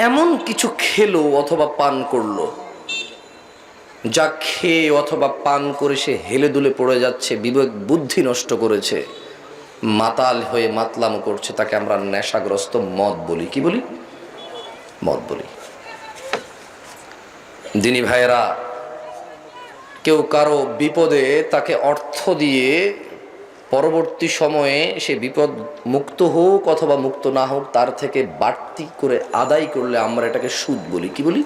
এমন কিছু খেলো অথবা পান করলো যা খেয়ে অথবা পান করে সে হেলে দুলে পড়ে যাচ্ছে, বিবেক বুদ্ধি নষ্ট করেছে, মাতাল হয়ে মাতলাম করছে, তাকে আমরা নেশাগ্রস্ত মদ বলি। কি বলি? মদ বলি। দিনী ভাইয়েরা, কেউ কারো বিপদে তাকে অর্থ দিয়ে পরবর্তী সময়ে সে বিপদ মুক্ত হোক অথবা মুক্ত না হোক, তার থেকে বাড়তি করে আদায় করলে আমরা এটাকে সুদ বলি। কি বলি?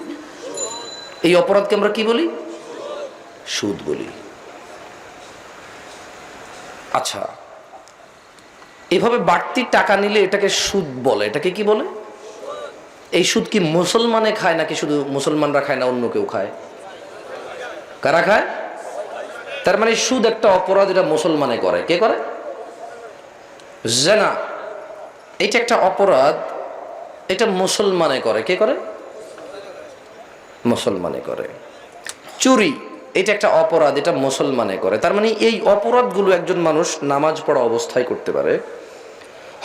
এই অপরাধকে আমরা কি বলি? সুদ বলি। আচ্ছা, এভাবে বাড়তি টাকা নিলে এটাকে সুদ বলে। এটাকে কি বলে? এই সুদ কি মুসলমানে খায় নাকি শুধু মুসলমানরা খায় না, অন্য কেউ খায়? কারা খায়? তার মানে সুদ একটা অপরাধ, এটা মুসলমানে করে। কে করে? জিনা, এটা একটা অপরাধ, এটা মুসলমানে করে। কে করে? মুসলমানে করে। চুরি, এটা একটা অপরাধ, এটা মুসলমানে করে। তার মানে এই অপরাধগুলো একজন মানুষ নামাজ পড়া অবস্থায় করতে পারে,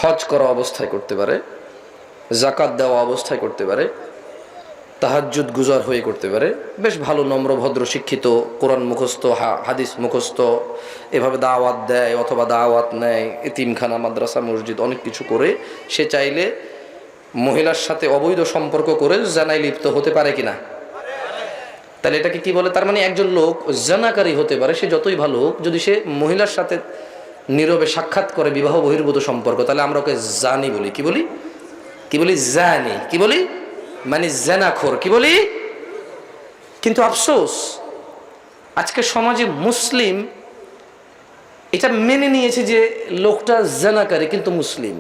হজ করা অবস্থায় করতে পারে, যাকাত দেওয়া অবস্থায় করতে পারে, তাহাজ্জুদ গুজার হয়ে করতে পারে, বেশ ভালো নম্র ভদ্র শিক্ষিত, কোরআন মুখস্থ, হাদিস মুখস্থ, এভাবে দাওয়াত দেয় অথবা দাওয়াত নেয়, এতিমখানা, মাদ্রাসা, মসজিদ, অনেক কিছু করে সে চাইলে মহিলার সাথে অবৈধ সম্পর্ক করে জানায় লিপ্ত হতে পারে কিনা? তাহলে এটাকে কি বলে? তার মানে একজন লোক জানাকারী হতে পারে, সে যতই ভালো হোক, যদি সে মহিলার সাথে নীরবে সাক্ষাৎ করে বিবাহ বহির্ভূত সম্পর্ক, তাহলে আমরা ওকে জানি বলি। কি বলি? কি বলি? জানি। কি বলি? মানে জেনাখোর। কি বলি? কিন্তু আফসোস, আজকে সমাজে মুসলিম এটা মেনে নিয়েছে যে লোকটা জেনাকারী কিন্তু মুসলিম,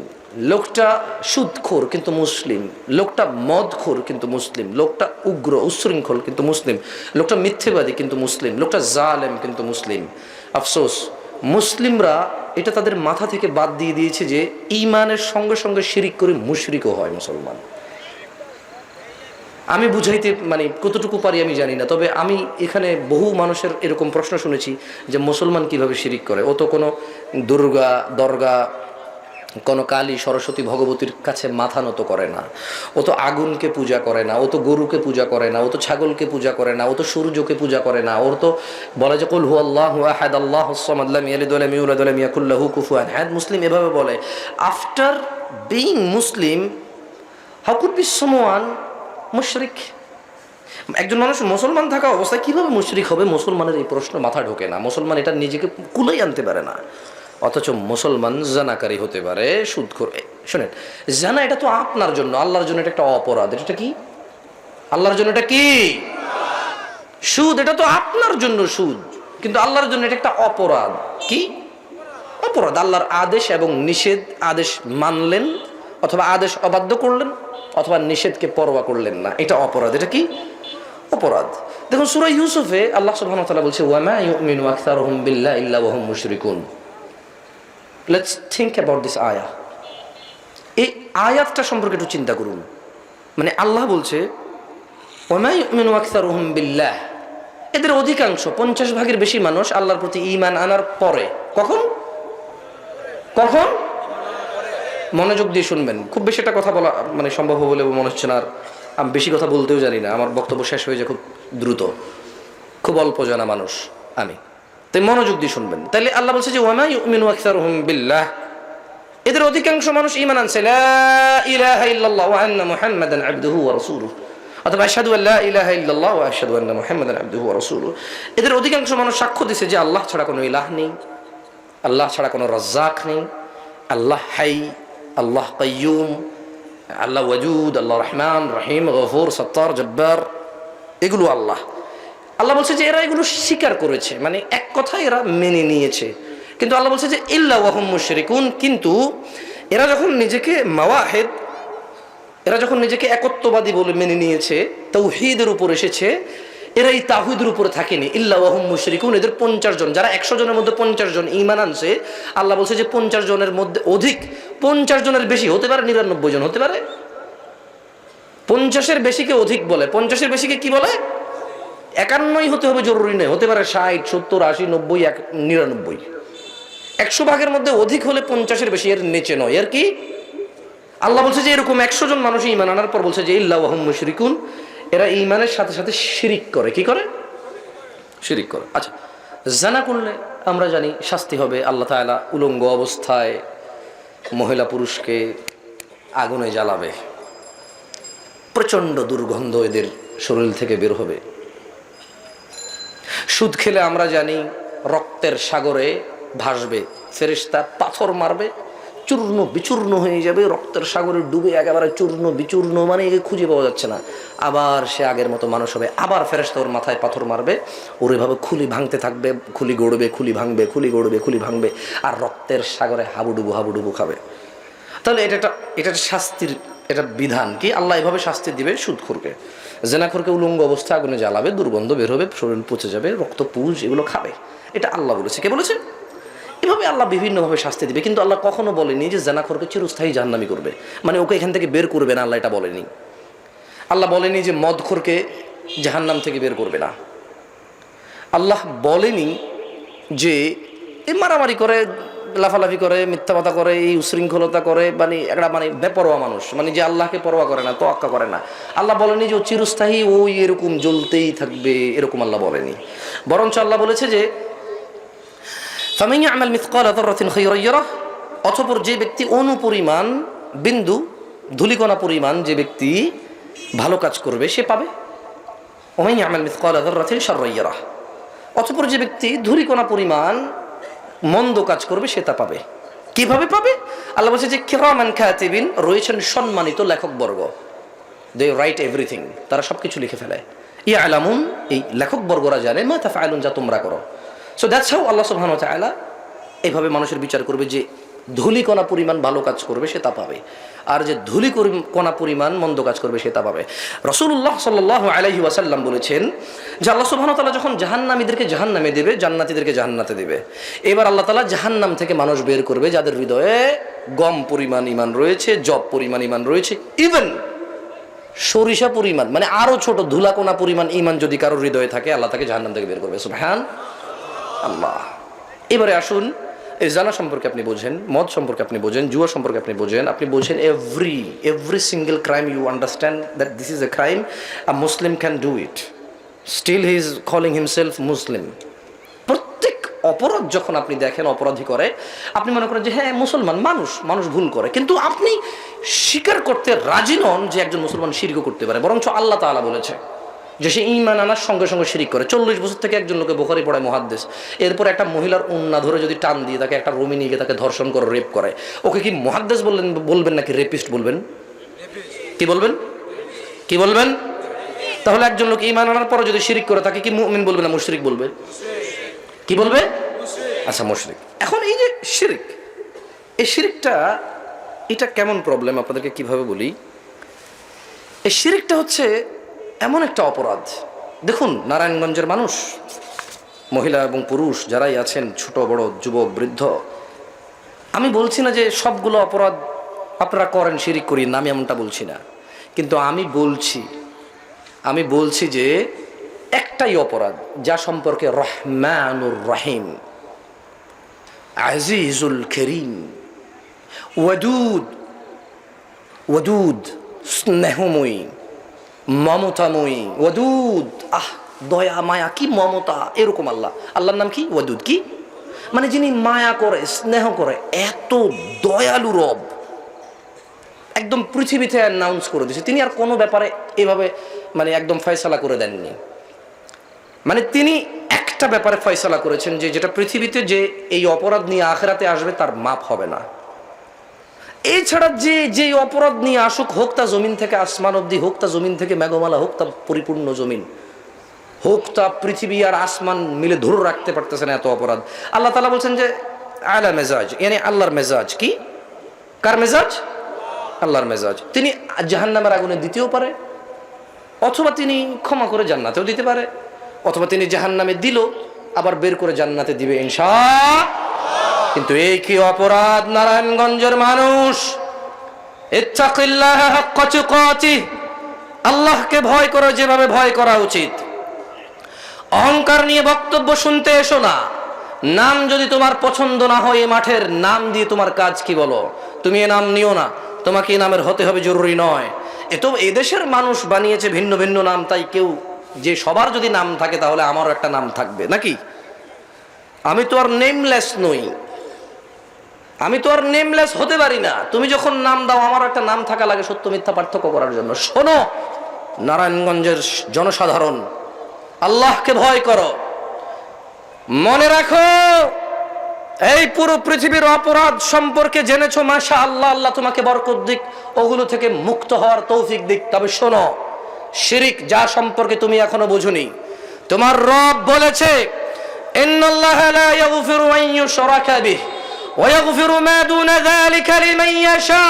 লোকটা সুদখোর কিন্তু মুসলিম, লোকটা মদখোর কিন্তু মুসলিম, লোকটা উগ্র উচ্ছৃঙ্খল কিন্তু মুসলিম, লোকটা মিথ্যেবাদী কিন্তু মুসলিম, লোকটা জালেম কিন্তু মুসলিম। আফসোস, মুসলিমরা এটা তাদের মাথা থেকে বাদ দিয়ে দিয়েছে যে ঈমানের সঙ্গে সঙ্গে শিরিক করে মুশরিকও হয় মুসলমান। আমি বুঝাইতে মানে কতটুকু পারি আমি জানি না, তবে আমি এখানে বহু মানুষের এরকম প্রশ্ন শুনেছি যে মুসলমান কিভাবে শিরিক করে। ও তো কোনো দুর্গা, দরগা, কোনো কালী, সরস্বতী, ভগবতীর কাছে মাথা নত করে না, ও তো আগুনকে পূজা করে না, ও তো গরুকে পূজা করে না, ও তো ছাগলকে পূজা করে না, ও তো সূর্যকে পূজা করে না, ওর তো বলে যে কুল হুয়াল্লাহু আহাদ আল্লাহুস সামাদ লাম ইয়ালিদ ওয়া লাম ইউলাদ ওয়া লাম ইয়াকুল লাহু কুফুয়ান আহাদ। মুসলিম এভাবে বলে। After being Muslim, how could be someone মুশরিক? একজন মানুষ মুসলমান থাকা অবস্থায় কিভাবে মুশরিক হবে? মুসলমানের এই প্রশ্ন মাথা ঢোকে না। মুসলমান এটা নিজেকে কুলাই আনতে পারে না, অথচ মুসলমান জানাকারী হতে পারে, সুদখোর। শোনেন, জানা এটা তো আপনার জন্য, আল্লাহর জন্য এটা একটা অপরাধ। এটা কি? আল্লাহর জন্য এটা কি? সুদ, এটা তো আপনার জন্য সুদ, কিন্তু আল্লাহর জন্য এটা একটা অপরাধ। কি অপরাধ? আল্লাহর আদেশ এবং নিষেধ, আদেশ মানলেন অথবা আদেশ অবাধ্য করলেন অথবা নিষেধকে পরোয়া করলেন না, এটা অপরাধ। এটা কি? অপরাধ। দেখুন সূরা ইউসুফে আল্লাহ সুবহানাহু ওয়া তাআলা বলছে ওয়া মা ইউমিনু আকসারুহুম বিল্লাহি ইল্লা ওয়া হুম মুশরিকুন। লেটস থিঙ্ক অ্যাবাউট দিস আয়াহ। এই আয়াতটা সম্পর্কে একটু চিন্তা করুন। মানে আল্লাহ বলছে ওয়া মা ইউমিনু আকসারুহুম বিল্লাহ, এদের অধিকাংশ 50 ভাগের বেশি মানুষ আল্লাহর প্রতি ঈমান আনার পরে। কখন? কখন? মনোযোগ দিয়ে শুনবেন, খুব বেশি একটা কথা বলা মানে সম্ভব বলে মনে হচ্ছে না, আর আমি বেশি কথা বলতেও জানি না, আমার বক্তব্য শেষ হয়ে যায় খুব দ্রুত, খুব অল্প জানা মানুষ আমি, তাই মনোযোগ দিয়ে শুনবেন। তাহলে আল্লাহ বলছে যে ওয়া মা ইউমিনু আকসারুহুম বিল্লাহ, এদের অধিকাংশ মানুষ ঈমান আনছে লা ইলাহা ইল্লাল্লাহ ওয়া আন্না মুহাম্মাদান আবদুহু ওয়া রাসূলুহু, অথবা আশহাদু আল্লা ইলাহা ইল্লাল্লাহ ওয়া আশহাদু আন্না মুহাম্মাদান আবদুহু ওয়া রাসূলুহু। এদের অধিকাংশ মানুষ সাক্ষ্য দিছে যে আল্লাহ ছাড়া কোনো ইলাহ নেই, আল্লাহ ছাড়া কোনো রাজ্জাক নেই, আল্লাহ হাই, আল্লাহ কাইয়ুম, আল্লাহ ওয়াজুদ, আল্লাহ রহমান রহিম, গফুর, সত্তার, জব্বার, এগুলো আল্লাহ। আল্লাহ বলছে যে এরা এগুলো স্বীকার করেছে, মানে এক কথায় এরা মেনে নিয়েছে। কিন্তু আল্লাহ বলছে যে ইল্লা ওয়া হুম মুশরিকুন, কিন্তু এরা যখন নিজেকে মাওয়াহিদ, এরা যখন নিজেকে একত্ববাদী বলে মেনে নিয়েছে, তাওহীদের উপর এসেছে, এরা এই তাওহীদের উপরে থাকেনি। ইল্লা ওয়া হুম মুশরিকুন, এদের 50 জন, যারা 100 জনের মধ্যে 50 জন ঈমান আনছে, আল্লাহ বলছে যে 50 জনের মধ্যে অধিক, 50 জনের বেশি হতে পারে, 99 জন হতে পারে। 50-এর বেশিকে অধিক বলে, 50-এর বেশিকে কি বলে? 51 হতে হবে জরুরি নেই, হতে পারে 60, 70, 80, 90, 99। 100 ভাগের মধ্যে অধিক হলে 50-এর বেশি, এর নিচে নয়। এর কি? আল্লাহ বলছে যে এরকম 100 জন মানুষ ঈমান আনার পর বলছে যে ইল্লা ওয়া হুম মুশরিকুন, এরা ঈমানের সাথে সাথে শিরিক করে। কি করে? শিরিক করে। আচ্ছা, জানা করলে আমরা জানি শাস্তি হবে। আল্লাহ তাআলা উলঙ্গ অবস্থায় মহিলা পুরুষকে আগুনে জ্বালাবে, প্রচণ্ড দুর্গন্ধ এদের শরীর থেকে বের হবে। সুদ খেলে আমরা জানি রক্তের সাগরে ভাসবে, ফেরেশতা পাথর মারবে, চূর্ণ বিচূর্ণ হয়ে যাবে, রক্তের সাগরে ডুবে একেবারে চূর্ণ বিচূর্ণ, মানে একে খুঁজে পাওয়া যাচ্ছে না। আবার সে আগের মতো মানুষ হবে, আবার ফেরেশতা ওর মাথায় পাথর মারবে, ওর এভাবে খুলি ভাঙতে থাকবে, খুলি গড়বে, খুলি ভাঙবে, খুলি গড়বে, খুলি ভাঙবে, আর রক্তের সাগরে হাবুডুবু হাবুডুবু খাবে। তাহলে এটা একটা শাস্তির এটা বিধান কি? আল্লাহ এভাবে শাস্তি দিবে সুদখোরকে। জেনাখোরকে উলঙ্গ অবস্থায় আগুনে জ্বালাবে, দুর্গন্ধ বের হবে, শরীর পচে যাবে, রক্ত পুজ এগুলো খাবে। এটা আল্লাহ বলেছে। কে বলেছে? এভাবে আল্লাহ বিভিন্নভাবে শাস্তি দিবে। কিন্তু আল্লাহ কখনো বলেনি যে জেনাখোরকে চিরস্থায়ী জাহান্নামী করবে, মানে ওকে এখান থেকে বের করবে না। আল্লাহ এটা বলেনি। আল্লাহ বলেনি যে মদখোরকে জাহান্নাম থেকে বের করবে না। আল্লাহ বলেনি যে এই মারামারি করে, লাফালাফি করে, মিথ্যা কথা করে, এই উশৃঙ্খলতা করে, মানে একটা মানে বেপরোয়া মানুষ, মানে যে আল্লাহকে পরোয়া করে না, তোয়াক্কা করে না। আল্লাহ বলেনি যে ও চিরস্থায়ী ওই এরকম জ্বলতেই থাকবে, এরকম আল্লাহ বলেনি। বরঞ্চ আল্লাহ বলেছে যে ফামান ইয়ামাল মিসকালা যাররাতিন খায়রান ইয়ারাহ, অতঃপর যে ব্যক্তি অনুপরিমাণ বিন্দু ধূলিকণা পরিমাণ যে ব্যক্তি ভালো কাজ করবে সে পাবে। ওমান ইয়ামাল মিসকালা যাররাতিন শাররান ইয়ারাহ, অতঃপর যে ব্যক্তি ধূলিকণা পরিমাণ মন্দ কাজ করবে সে তা পাবে। কিভাবে পাবে? আল্লাহ বলছে যে কিরামান কাতিবিন, রয়েছেন সম্মানিত লেখকবর্গ, দে রাইট এভরিথিং, তারা সবকিছু লিখে ফেলে। ইয়ালামুন, এই লেখকবর্গরা জানে মা তাফআলুন, যা তোমরা করো। সো দ্যাটস হাউ আল্লাহ সুবহানাহু ওয়া তাআলা এইভাবে মানুষের বিচার করবে যে ধূলিকণা পরিমাণ ভালো কাজ করবে সে তা পাবে, আর যে ধূলিকণা পরিমাণ মন্দ কাজ করবে সে তা পাবে। রাসূলুল্লাহ সাল্লাল্লাহু আলাইহি ওয়াসাল্লাম বলেছেন যে আল্লাহ সুবহানাহু ওয়া তাআলা যখন জাহান্নামীদেরকে জাহান্নামে দেবে, জান্নাতীদেরকে জান্নাতে দেবে, এবার আল্লাহ তাআলা জাহান্নাম থেকে মানুষ বের করবে যাদের হৃদয়ে গম পরিমাণ ঈমান রয়েছে, জব পরিমাণ ঈমান রয়েছে, ইভেন সরিষা পরিমাণ, মানে আরো ছোট ধুলাকণা পরিমাণ ঈমান যদি কারোর হৃদয়ে থাকে, আল্লাহ তাকে জাহান্নাম থেকে বের করবে। সুবহানাল্লাহ। এবারে আসুন, এই জানা সম্পর্কে আপনি বোঝেন, মদ সম্পর্কে আপনি বোঝেন, জুয়া সম্পর্কে আপনি বোঝেন every single crime you understand that this is a crime, a Muslim can do it, still he is calling himself Muslim. প্রত্যেক অপরাধ যখন আপনি দেখেন অপরাধী করে, আপনি মনে করেন যে হ্যাঁ মুসলমান, মানুষ ভুল করে, কিন্তু আপনি স্বীকার করতে রাজি নন যে একজন মুসলমান শিরকও করতে পারে। বরঞ্চ আল্লাহ তাআলা বলেছে যে সে ঈমান আনার সঙ্গে সঙ্গে শিরিক করে। 40 বছর থেকে একজন লোকে বুখারী পড়ায় মুহাদ্দিস, এরপর একটা মহিলার ওন্না ধরে যদি টান দিয়ে তাকে একটা রুমে নিয়ে গিয়ে তাকে ধর্ষণ করে রেপ করে, ওকে কি মুহাদ্দিস বলবেন নাকি রেপিস্ট বলবেন? কি বলবেন? তাহলে একজন লোক ঈমান আনার পরে যদি শিরিক করে তাকে কি মুমিন বলবে না মুশরিক বলবে? কি বলবে? আচ্ছা, মুশরিক। এখন এই যে শিরিক, এই শিরিকটা এটা কেমন প্রবলেম আপনাদেরকে কিভাবে বলি। এই শিরিকটা হচ্ছে এমন একটা অপরাধ, দেখুন নারায়ণগঞ্জের মানুষ, মহিলা এবং পুরুষ যারাই আছেন, ছোট বড়, যুবক বৃদ্ধ, আমি বলছি না যে সবগুলো অপরাধ আপনারা করেন শিরিক করি না, আমি এমনটা বলছি না, কিন্তু আমি বলছি যে একটাই অপরাধ যা সম্পর্কে রহমানুর রহিম, আজিজুল করিম, ওয়াদুদ স্নেহময়ী, মমতাময়ী, ওয়াদুদ, দয়া মায়া, কি মমতা, এরকম আল্লাহর নাম কি? ওয়াদুদ। কি মানে? যিনি মায়া করে, স্নেহ করে, এত দয়ালু রব, একদম পৃথিবীতে অ্যানাউন্স করে দিয়েছে। তিনি আর কোনো ব্যাপারে এভাবে মানে একদম ফয়সালা করে দেননি, মানে তিনি একটা ব্যাপারে ফয়সালা করেছেন যে যেটা পৃথিবীতে যে এই অপরাধ নিয়ে আখিরাতে আসবে তার মাপ হবে না। এছাড়া যে অপরাধ নিয়ে আসুক, হোক তা জমিন থেকে আসমান অব্দি, হোক তা জমিন থেকে মেঘমালা, হোক তা পরিপূর্ণ জমিন, হোক তা পৃথিবী আর আসমান মিলে ধরে রাখতে পারতেছে না এত অপরাধ, আল্লাহ তাআলা বলছেন যে আলা মেজাজ, মানে আল্লাহর মেজাজ। কি? কার মেজাজ? আল্লাহর মেজাজ। তিনি জাহান্নামের আগুনে দিতেও পারে, অথবা তিনি ক্ষমা করে জান্নাতেও দিতে পারে, অথবা তিনি জাহান্নামে দিল আবার বের করে জান্নাতে দিবে ইনশাআল্লাহ। কিন্তু এই কি অপরাধ নারায়ণগঞ্জের মানুষ! ইত্তাকিল্লাহ হাক্কা তুকাতিহ, আল্লাহকে ভয় করো যেভাবে ভয় করা উচিত। অহংকার নিয়ে বক্তব্য শুনতে এসো না। নাম যদি তোমার পছন্দ না হয়, এই মাঠের নাম দিয়ে তোমার কাজ কি বলো? তুমি এ নাম নিও না। তোমাকে এই নামের হতে হবে জরুরি নয়। তো এদেশের মানুষ বানিয়েছে ভিন্ন ভিন্ন নাম, তাই কেউ যে সবার যদি নাম থাকে তাহলে আমারও একটা নাম থাকবে নাকি? আমি তো আর নেমলেস নই, আমি তো আর নেমলেস হতে পারি না। তুমি যখন নাম দাও আমারও একটা নাম থাকা লাগে সত্য মিথ্যা পার্থক্য করার জন্য। শোনো নারায়ণগঞ্জের জনসাধারণ, আল্লাহকে ভয় করো। মনে রাখো এই পুরো পৃথিবীর অপরাধ সম্পর্কে জেনেছো, মাশা আল্লাহ, আল্লাহ তোমাকে বরকত দিক, ওগুলো থেকে মুক্ত হওয়ার তৌফিক দিক। তবে শোনো, শিরিক যা সম্পর্কে তুমি এখনো বুঝুনি, তোমার রব বলেছে ইন্নাল্লাহা লা ইয়াগফিরু আন ইউশরাকা বিহি ওয়া ইয়াগফিরু মা দুনা যালিকা লিমান ইয়াশা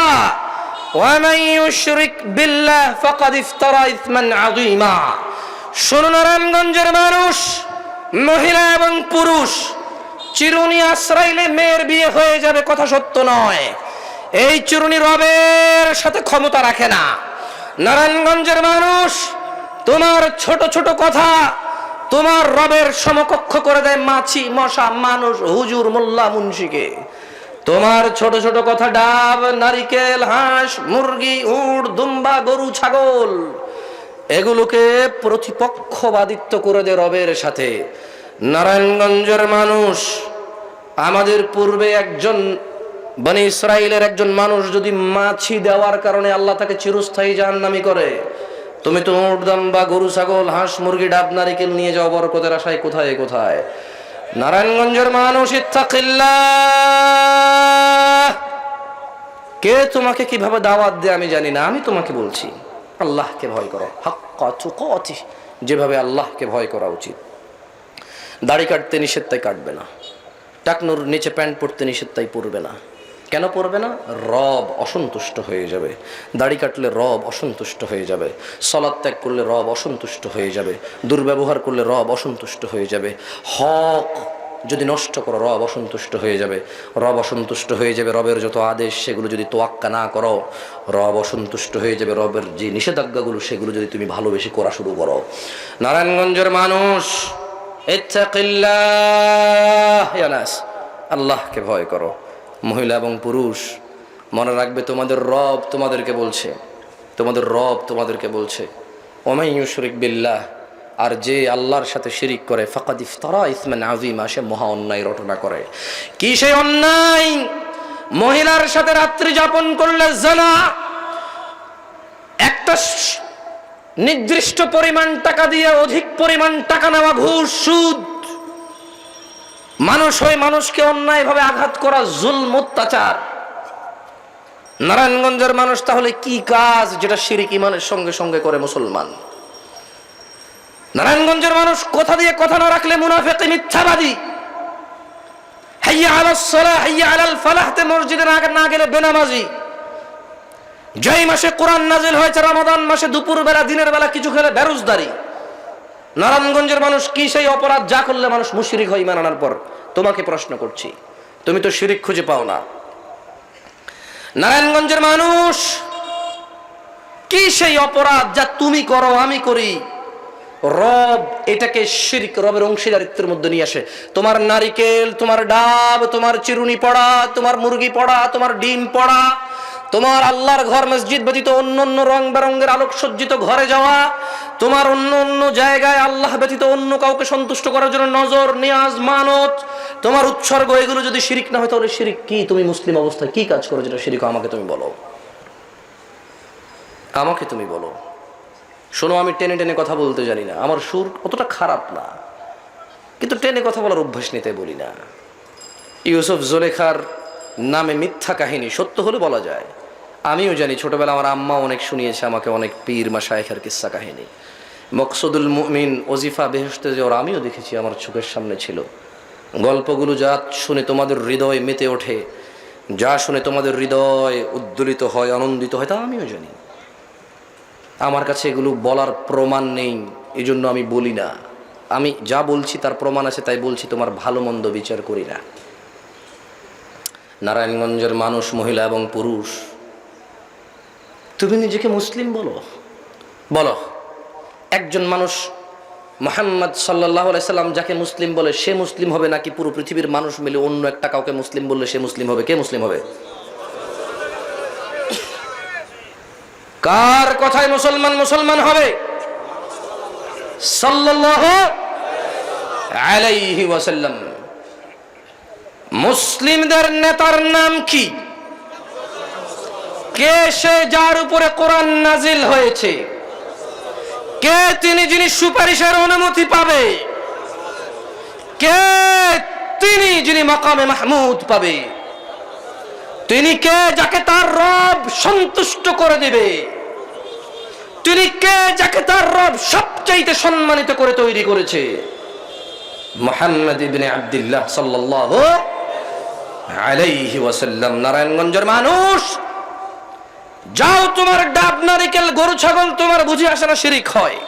ওয়া মান ইউশরিক বিল্লাহি ফাকাদ ইফতারা ইসমান আযীমা। শোনো নারায়ণগঞ্জের মানুষ, মহিলা এবং পুরুষ, চিরুনি আশ্রাইলে মেয়ের বিয়ে হয়ে যাবে কথা সত্য নয়। এই চিরুনি রবের সাথে ক্ষমতা রাখে না। নারায়ণগঞ্জের মানুষ, তোমার ছোট ছোট কথা তোমার রবের সমকক্ষ করে দেয় মাছি, মশা, মানুষ, হুজুর, মোল্লা, মুন্সিকে। তোমার ছোট ছোট কথা ডাব, নারিকেল, হাঁস, মুরগি, উট, দুম্বা, গরু, ছাগল, এগুলোকে প্রতিপক্ষবাদিত্ব করে দেয় রবের সাথে। নারায়ণগঞ্জের মানুষ, আমাদের পূর্বে একজন বনি ইসরাইলের একজন মানুষ যদি মাছি দেওয়ার কারণে আল্লাহ তাকে চিরস্থায়ী জাহান্নামী করে, তুমি তো উট, দুম্বা, গরু, ছাগল, হাঁস, মুরগি, ডাব, নারিকেল নিয়ে যাও বরকতের আশায় কোথায় কোথায়। নারায়ণগঞ্জের মানুষ, ইত্তাকিল্লাহ। কে তোমাকে কিভাবে দাওয়াত দেয় আমি জানি না, আমি তোমাকে বলছি আল্লাহকে ভয় করো, হাক্কা তুকাতিহ, যেভাবে আল্লাহকে ভয় করা উচিত। দাড়ি কাটতে নিষেধ তাই কাটবে না, টাকনুর নিচে প্যান্ট পরতে নিষেধ তাই পরবে না। কেন পরবে না? রব অসন্তুষ্ট হয়ে যাবে। দাড়ি কাটলে রব অসন্তুষ্ট হয়ে যাবে, সালাত ত্যাগ করলে রব অসন্তুষ্ট হয়ে যাবে, দুর্ব্যবহার করলে রব অসন্তুষ্ট হয়ে যাবে, হক যদি নষ্ট করো রব অসন্তুষ্ট হয়ে যাবে। রব অসন্তুষ্ট হয়ে যাবে, রবের যত আদেশ সেগুলো যদি তোয়াক্কা না করো রব অসন্তুষ্ট হয়ে যাবে। রবের যে নিষেধাজ্ঞাগুলো সেগুলো যদি তুমি ভালোবেসে করা শুরু করো। নারায়ণগঞ্জের মানুষ, ইত্তাকিল্লাহ ইয়া নাস, আল্লাহকে ভয় করো। মহিলা এবং পুরুষ, মনে রাখবে তোমাদের রব তোমাদেরকে বলছে, তোমাদের রব তোমাদেরকে বলছে ওয়ামান ইউশরিক বিল্লাহ, আর যে আল্লাহর সাথে শিরিক করে ফাকাদ ইফতারা ইসমান আযীমা, সে মহা অন্যায় রটনা করে। কি সেই অন্যায়? মহিলার সাথে রাত্রি যাপন করলে জিনা, একটা নির্দিষ্ট পরিমাণ টাকা দিয়ে অধিক পরিমাণ টাকা নেওয়া, ঘুষ, সুদ, মানুষ হয়ে মানুষকে অন্যায়ভাবে আঘাত করা, জুলম, অত্যাচার। নারায়ণগঞ্জের মানুষ তাহলে কি কাজ যেটা শিরিক ঈমানের সঙ্গে সঙ্গে করে মুসলমান? নারায়ণগঞ্জের মানুষ কথা দিয়ে কথা না রাখলে মুনাফিক, মিথ্যাবাদী। হাইয়া আলাস সালাহ, হাইয়া আলাল ফালাহতে মসজিদে না গেলে বেনামাজি। যেই মাসে কোরআন নাজিল হয়েছে রমাদান মাসে দুপুর বেলা দিনের বেলা কিছু খেলে বেরোজদারি। নারায়ণগঞ্জের মানুষ কি সেই অপরাধ যা করলে মানুষ মুশরিক হয় ঈমান আনার পর? তোমাকে প্রশ্ন করছি, তুমি তো শিরিক খুঁজে পাও না। নারায়ণগঞ্জের মানুষ কি সেই অপরাধ যা তুমি করো আমি করি, রব এটাকে শিরক, রবের অংশীদারিত্বের মধ্যে নিয়ে আসে? তোমার নারিকেল, তোমার ডাব, তোমার চিরুনি পড়া, তোমার মুরগি পড়া, তোমার ডিম পড়া, তোমার আল্লাহর ঘর মসজিদ ব্যতীত অন্য অন্য রং বেরঙ্গের আলোক সজ্জিত ঘরে যাওয়া, তোমার অন্য অন্য জায়গায় আল্লাহ ব্যতীত অন্য কাউকে সন্তুষ্ট করার জন্য নজর, নিয়াজ, মানত, তোমার উৎসর্গ, এগুলো যদি শিরিক না হয় তাহলে শিরিক কি? তুমি মুসলিম অবস্থায় কি কাজ করো যেটা শিরিক? আমাকে তুমি বলো, আমাকে তুমি বলো। শোনো, আমি টেনে টেনে কথা বলতে জানি না, আমার সুর অতটা খারাপ না, কিন্তু টেনে কথা বলার অভ্যাস নিতে বলি না। ইউসুফ জুলেখার নামে মিথ্যা কাহিনী সত্য হলে বলা যায়। আমিও জানি, ছোটবেলা আমার আম্মা অনেক শুনিয়েছে আমাকে অনেক পীর মাশায়েখের কিস্সা কাহিনী। মকসুদুল মুমিন, ওজিফা, বেহেশতে যাওয়ার আমিও দেখেছি, আমার চোখের সামনে ছিল। গল্পগুলো যা শুনে তোমাদের হৃদয় মেতে ওঠে, যা শুনে তোমাদের হৃদয় উদ্দোলিত হয়, আনন্দিত হয়, তা আমিও জানি। আমার কাছে এগুলো বলার প্রমাণ নেই, এই জন্য আমি বলি না। আমি যা বলছি তার প্রমাণ আছে তাই বলছি, তোমার ভালো মন্দ বিচার করি না। নারায়ণগঞ্জের মানুষ, মহিলা এবং পুরুষ, তুমি নিজেকে মুসলিম বলো? বলো। একজন মানুষ মুহাম্মদ সাল্লাল্লাহু আলাইহি সাল্লাম যাকে মুসলিম বলে সে মুসলিম হবে, নাকি পুরো পৃথিবীর মানুষ মিলে অন্য একটা কাউকে মুসলিম বললে সে মুসলিম হবে? কে মুসলিম হবে? কার কথায় মুসলমান মুসলমান হবে? সাল্লাল্লাহু আলাইহি ওয়াসাল্লাম। মুসলিমদের নেতার নাম কি? কে সে যার উপরে কোরআন নাজিল হয়েছে? কে তিনি যিনি সুপারিশের অনুমতি পাবে? কে তিনি যিনি মাকামে মাহমুদ পাবে? তিনি কে যাকে তার রব সন্তুষ্ট করে দিবে? তিনি কে যাকে তার রব সবচাইতে সম্মানিত করে তৈরি করেছে? মুহাম্মদ ইবনে আব্দুল্লাহ সাল্লাল্লাহু আলাইহি ওয়াসাল্লাম। নারায়ণগঞ্জের মানুষ, যাও, তোমার ডাব নারিকেল গরু ছাগল তোমার বুঝে আসে না শিরিক হয়।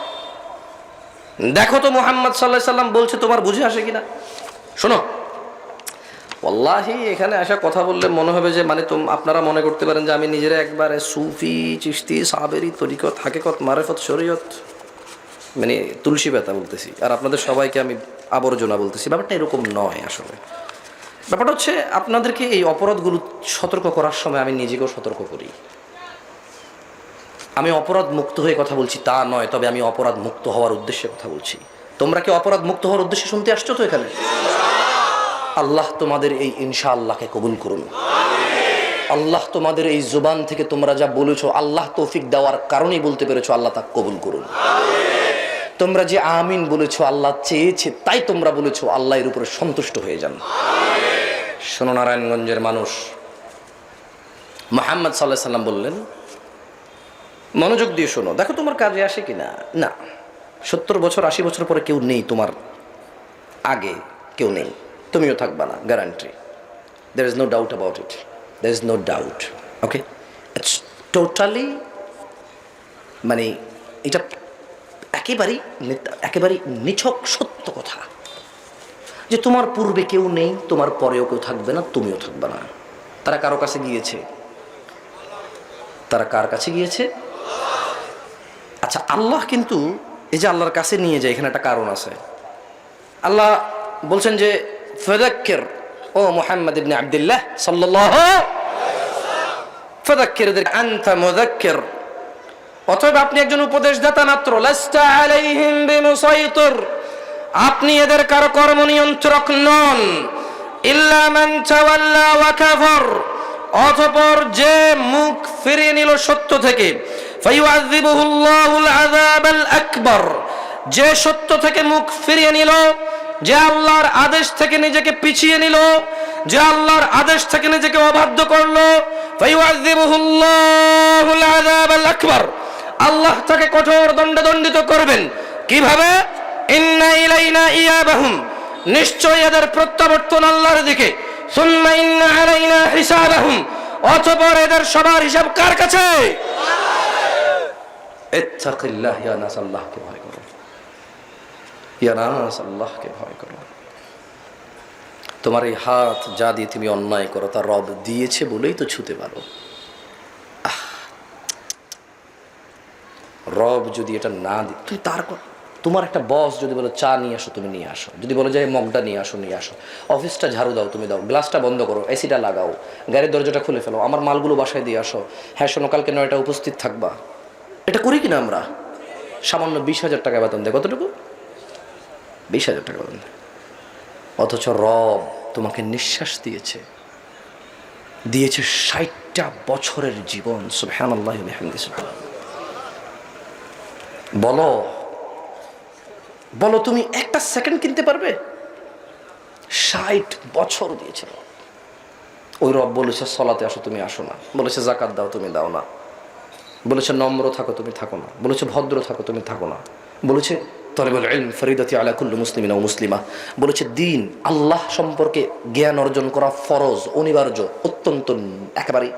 দেখো তো মুহাম্মদ সাল্লাল্লাহু আলাইহি সাল্লাম বলছে তোমার বুঝে আসে কিনা। শোনো, ওয়াল্লাহি এখানে আসা কথা বললে মনে হবে যে আপনারা মনে করতে পারেন যে আমি নিজেরা একবারে সুফি, চিশতি, সাবেরি, তরিকত, হাকিকত, মারিফত, শরীয়ত, মানে তুলসী পাতা বলতেছি, আর আপনাদের সবাইকে আমি আবর্জনা বলতেছি। ব্যাপারটা এরকম নয়। আসলে ব্যাপারটা হচ্ছে আপনাদেরকে এই অপরাধগুলো সতর্ক করার সময় আমি নিজেকেও সতর্ক করি। আমি অপরাধ মুক্ত হয়ে কথা বলছি তা নয়, তবে আমি অপরাধ মুক্ত হওয়ার উদ্দেশ্যে কথা বলছি। তোমরা কি অপরাধ মুক্ত হওয়ার উদ্দেশ্যে শুনতে আসছো তো এখানে? আল্লাহ তোমাদের এই ইনশাআল্লাহকে কবুল করুন। আল্লাহ তোমাদের এই জুবান থেকে তোমরা যা বলেছো, আল্লাহ তৌফিক দেওয়ার কারণেই বলতে পেরেছো, আল্লাহ তা কবুল করুন। তোমরা যে আমিন বলেছো, আল্লাহ চেয়েছে তাই তোমরা বলেছো, আল্লাহ এর উপরে সন্তুষ্ট হয়ে যান। শোনো নারায়ণগঞ্জের মানুষ, মুহাম্মদ সাল্লাল্লাহু আলাইহি সাল্লাম বললেন, মনোযোগ দিয়ে শোনো, দেখো তোমার কাজে আসে কিনা। না, 70 বছর 80 বছর পরে কেউ নেই, তোমার আগে কেউ নেই, তুমিও থাকবা না, guarantee. there is no doubt about it, there is no doubt, okay, it's totally, মানে এটা একেবারেই নিছক সত্য কথা যে তোমার পূর্বে কেউ নেই, তোমার পরেও কেউ থাকবে না, তুমিও থাকবে না। তারা কারো কাছে গিয়েছে। তারা কার কাছে গিয়েছে? আচ্ছা, আল্লাহ কিন্তু এই যে আল্লাহর কাছে নিয়ে যায়, এখানে একটা কারণ আছে। আল্লাহ বলছেন যে ফাযাক্কির, ও মুহাম্মদ ইবনে আব্দুল্লাহ সাল্লাল্লাহু ফাযাক্কির আনতা মুযাক্কির, অতএব আপনি একজন উপদেশদাতা মাত্র। লাস্তা আলাইহিম বিমুসাইতির, আপনি এদের কারো কর্ম নিয়ন্ত্রক নন। ইল্লা মান তাওয়াল্লা ওয়া কাফার, অতঃপর যে মুখ ফিরিয়ে নিল সত্য থেকে, ফায়ুআযিবুহুল্লাহুল আযাবাল আকবার, যে সত্য থেকে মুখ ফিরিয়ে নিল, যে আল্লাহর আদেশ থেকে নিজেকে পিছিয়ে নিল, যে আল্লাহর আদেশ থেকে নিজেকে অবাধ্য করলো, ফায়ুআযিবুহুল্লাহুল আযাবাল আকবার, আল্লাহ তাকে কঠোর দণ্ডে দণ্ডিত করবেন। কিভাবে? ইন্না ইলাইনা ইয়াবাহুম, নিশ্চয় এদের প্রত্যাবর্তন আল্লাহর দিকে। সুম্মা ইন্না আলাইনা হিসাবাহুম, অতঃপর এদের সবার হিসাব কার কাছে? ইত্তাকিল্লাহ, ইয়া নাস, আল্লাহকে ভয় করো, ইয়া নাস, আল্লাহকে ভয় করো। তোমার এই হাত যা দিয়ে তুমি অন্যায় করো, তা রব দিয়েছে বলেই তো ছুতে পারো। রব যদি এটা না দিই, তুমি তোমার একটা বস যদি বলো চা নিয়ে আসো, তুমি নিয়ে আসো। যদি বলো যে মগটা নিয়ে আসো, নিয়ে আসো। অফিসটা ঝাড়ু দাও, তুমি দাও। গ্লাসটা বন্ধ করো, এসিটা লাগাও, গাড়ির দরজাটা খুলে ফেলো, আমার মালগুলো বাসায় দিয়ে আসো। হ্যাঁ শোনো, কালকে 9টা উপস্থিত থাকবা। এটা করি কিনা আমরা? সামান্য 20,000 টাকা বেতন দেয়। কতটুকু? 20,000 টাকা বেতন দেয়। অথচ রব তোমাকে নিঃশ্বাস দিয়েছে, 60টা বছরের জীবন। সুবহানাল্লাহ ওয়া বিহামদিহি। সুবহানাল্লাহ। বলো তুমি একটা সেকেন্ড কিনতে পারবে? 60 বছর দিয়েছিল। ওই রব বলেছে সলাতে আসো, তুমি আসো না। বলেছে যাকাত দাও, তুমি দাও না। বলেছে নম্র থাকো, তুমি থাকো না। বলেছে ভদ্র থাকো, তুমি থাকো না। বলেছে তলবুল ইলম ফরিদাতি আলা কুল্লি মুসলিমিন ওয়া মুসলিমা। বলেছে দিন, আল্লাহ সম্পর্কে জ্ঞান অর্জন করা ফরজ, অনিবার্য, অত্যন্ত একেবারে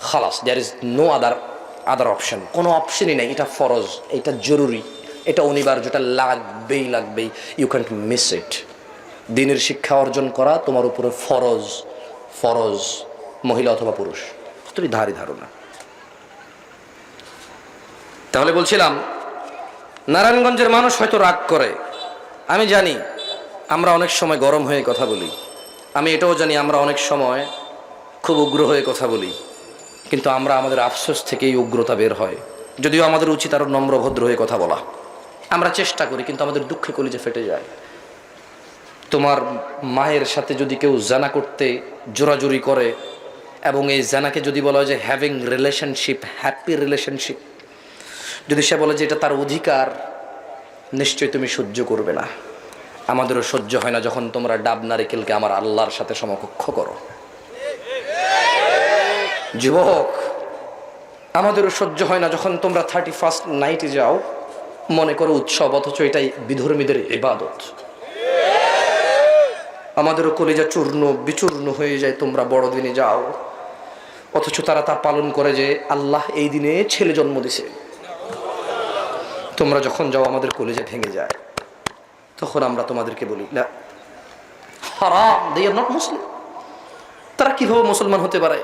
খালাস। There is no other option, কোনো অপশনই নেই। এটা ফরজ, এটা জরুরি, এটা অনিবার্য, এটা লাগবেই। You can't miss it. দিনের শিক্ষা অর্জন করা তোমার উপরে ফরজ, মহিলা অথবা পুরুষ। কতটি ধারণা। তাহলে বলছিলাম, নারায়ণগঞ্জের মানুষ হয়তো রাগ করে, আমি জানি। আমরা অনেক সময় গরম হয়ে কথা বলি, আমি এটাও জানি আমরা অনেক সময় খুব উগ্র হয়ে কথা বলি। কিন্তু আমরা আমাদের আফসোস থেকেই উগ্রতা বের হয়, যদিও আমাদের উচিত আরো নম্র ভদ্র হয়ে কথা বলা। আমরা চেষ্টা করি কিন্তু আমাদের দুঃখে কলিজা ফেটে যায়। তোমার মায়ের সাথে যদি কেউ জানা করতে জোরাজুরি করে এবং এই জানাকে যদি বলা হয় যে হ্যাভিং রিলেশনশিপ, হ্যাপি রিলেশনশিপ, যদি সে বলে যে এটা তার অধিকার, নিশ্চয়ই তুমি সহ্য করবে না। আমাদেরও সহ্য হয় না যখন তোমরা ডাব নারিকেলকে আমার আল্লাহর সাথে সমকক্ষ করো। যুবক, আমাদেরও সহ্য হয় না যখন তোমরা 31st নাইটে যাও, মনে করো উৎসব, অথচ এটাই বিধর্মীদের ইবাদত। আমাদেরও কলিজা চূর্ণ বিচূর্ণ হয়ে যায় তোমরা বড়দিনে যাও, অথচ তারা তা পালন করে যে আল্লাহ এই দিনে ছেলে জন্ম দিছে। তোমরা যখন যাও আমাদের কলিজা ভেঙে যায়। তখন আমরা তোমাদেরকে বলি না, হারাম, দে আর নট মুসলিম। তারা কিভাবে মুসলমান হতে পারে?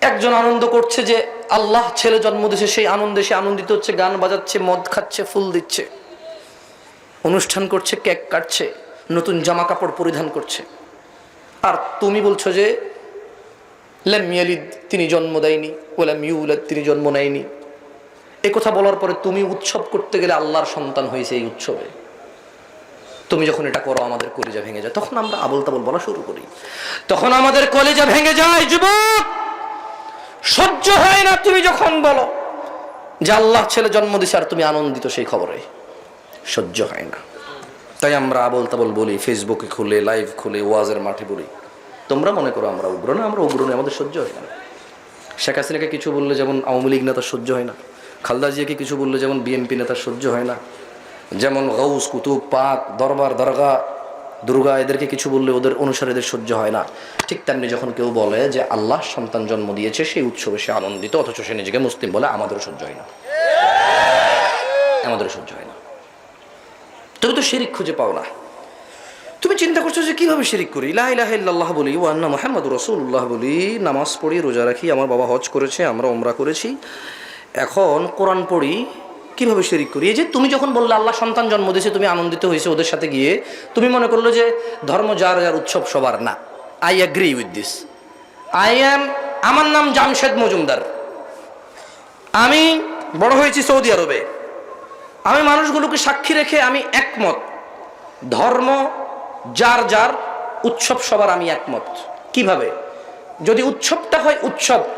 একজন আনন্দ করছে যে আল্লাহ ছেলে জন্ম দিয়েছে, সেই আনন্দে সে আনন্দিত হচ্ছে, গান বাজাচ্ছে, মদ খাচ্ছে, ফুল দিচ্ছে, অনুষ্ঠান করছে, কেক কাটছে, নতুন জামা কাপড় পরিধান করছে। আর তুমি বলছো যে লাম ইয়ালিদ, তিনি জন্ম দেয়নি, ওয়ালাম ইউলাদ, তিনি জন্ম নেয়নি। এই কথা বলার পরে তুমি উৎসব করতে গেলে আল্লাহর সন্তান হয়েছে এই উৎসবে। তুমি যখন এটা করো আমাদের কলিজা ভেঙে যায়, তখন আমরা আবল তাবল বলা শুরু করি, তখন আমাদের কলিজা ভেঙে যায়। যুবক, সহ্য হয় না তুমি যখন বলো যে আল্লাহ ছেলে জন্ম দিছে আর তুমি আনন্দিত সেই খবরে, সহ্য হয় না। তাই আমরা আবল তাবল বলি, ফেসবুকে খুলে, লাইভ খুলে, ওয়াজের মাঠে বলি। তোমরা মনে করো আমরা উগ্র না, আমরা উগ্র নই, আমাদের সহ্য হয় না। শেখ হাসিনাকে কিছু বললে যেমন আওয়ামী লীগ নেতার সহ্য হয় না, খালেদা জিয়াকে কিছু বললে যেমন বিএনপি নেতার সহ্য হয় না, যেমন গাউস, কুতুব, পাক, দরবার, দরগা, দুর্গা, এদেরকে কিছু বললে ওদের অনুসারীদের সহ্য হয় না, ঠিক তেমনি যখন কেউ বলে যে আল্লাহ সন্তান জন্ম দিয়েছে সেই উৎসবে সে আনন্দিত, অথচ সে নিজেকে মুসলিম বলে, আমাদেরও সহ্য হয় না, আমাদেরও সহ্য হয় না। তুমি তো শিরিক খুঁজে পাও না। তুমি চিন্তা করছো যে কিভাবে শিরিক করি, লা ইলাহা ইল্লাল্লাহ বলি, ওয়া আন্না মুহাম্মাদুর রাসূলুল্লাহ বলি, নামাজ পড়ি, রোজা রাখি, আমার বাবা হজ করেছে, আমরা উমরা করেছি, এখন কোরআন পড়ি, কিভাবে শিরিক করি? এই যে তুমি যখন বললে আল্লাহ সন্তান জন্ম দিয়েছে, তুমি আনন্দিত হয়েছে ওদের সাথে গিয়ে, তুমি মনে করলো যে ধর্ম যার যার, উৎসব সবার না। I agree with this. আমার নাম জামশেদ মজুমদার, আমি বড় হয়েছি সৌদি আরবে, আমি মানুষগুলোকে সাক্ষী রেখে আমি একমত, ধর্ম যার যার, উৎসব সবার, আমি একমত। কিভাবে? যদি উৎসবটা হয়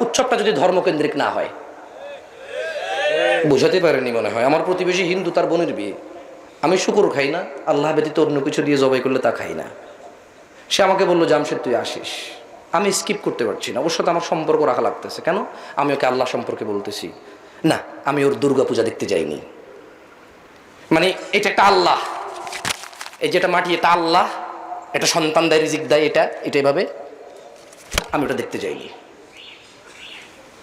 উৎসবটা যদি ধর্মকেন্দ্রিক না হয়। বুঝাতে পারেনি মনে হয়। আমার প্রতিবেশী হিন্দু, তার বোনের বিয়ে, আমি শুকর খাই না, আল্লাহ ব্যতীত অন্য কিছু দিয়ে জবাই করলে তা খাই না। সে আমাকে বললো জামশেদ তুই আসিস, আমি স্কিপ করতে পারছি না, ওর সাথে আমার সম্পর্ক রাখা লাগতেছে। কেন? আমি ওকে আল্লাহ সম্পর্কে বলতেছি না, আমি ওর দুর্গা পূজা দেখতে যাইনি, মানে এটা একটা আল্লাহ, এই যেটা মাটি এটা আল্লাহ, এটা সন্তান দেয়, রিজিক দেয়, এটা এভাবে, আমি ওটা দেখতে যাইনি।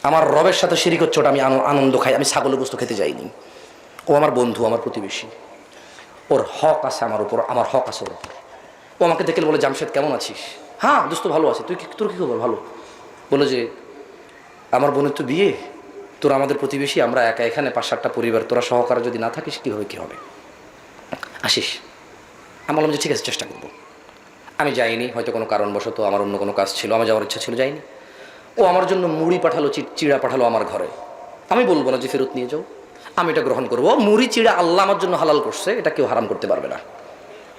আমার রবের সাথে শিরিক হচ্ছে, ওটা আমি আনন্দ খাই, আমি ছাগলের গোস্ত খেতে যাইনি। ও আমার বন্ধু, আমার প্রতিবেশী, ওর হক আছে আমার উপর, আমার হক আছে ওর উপর। ও আমাকে দেখে বলে জামশেদ কেমন আছিস? হ্যাঁ দোস্ত ভালো আছে, তোর কী খবর? ভালো। বলে যে আমার বোনের তো বিয়ে, তোরা আমাদের প্রতিবেশী, আমরা একা এখানে 5-7টা পরিবার, তোরা সহকারে যদি না থাকিস কীভাবে কী হবে, আসিস। আমি বললাম যে ঠিক আছে, চেষ্টা করবো। আমি যাইনি, হয়তো কোনো কারণবশত আমার অন্য কোনো কাজ ছিল, আমার যাওয়ার ইচ্ছা ছিল, যাইনি। ও আমার জন্য মুড়ি পাঠালো, চিড়া পাঠালো আমার ঘরে। আমি বলবো না যে ফেরত নিয়ে যাও, আমি এটা গ্রহণ করবো। মুড়ি চিড়া আল্লাহ আমার জন্য হালাল করছে, এটা কেউ হারাম করতে পারবে না।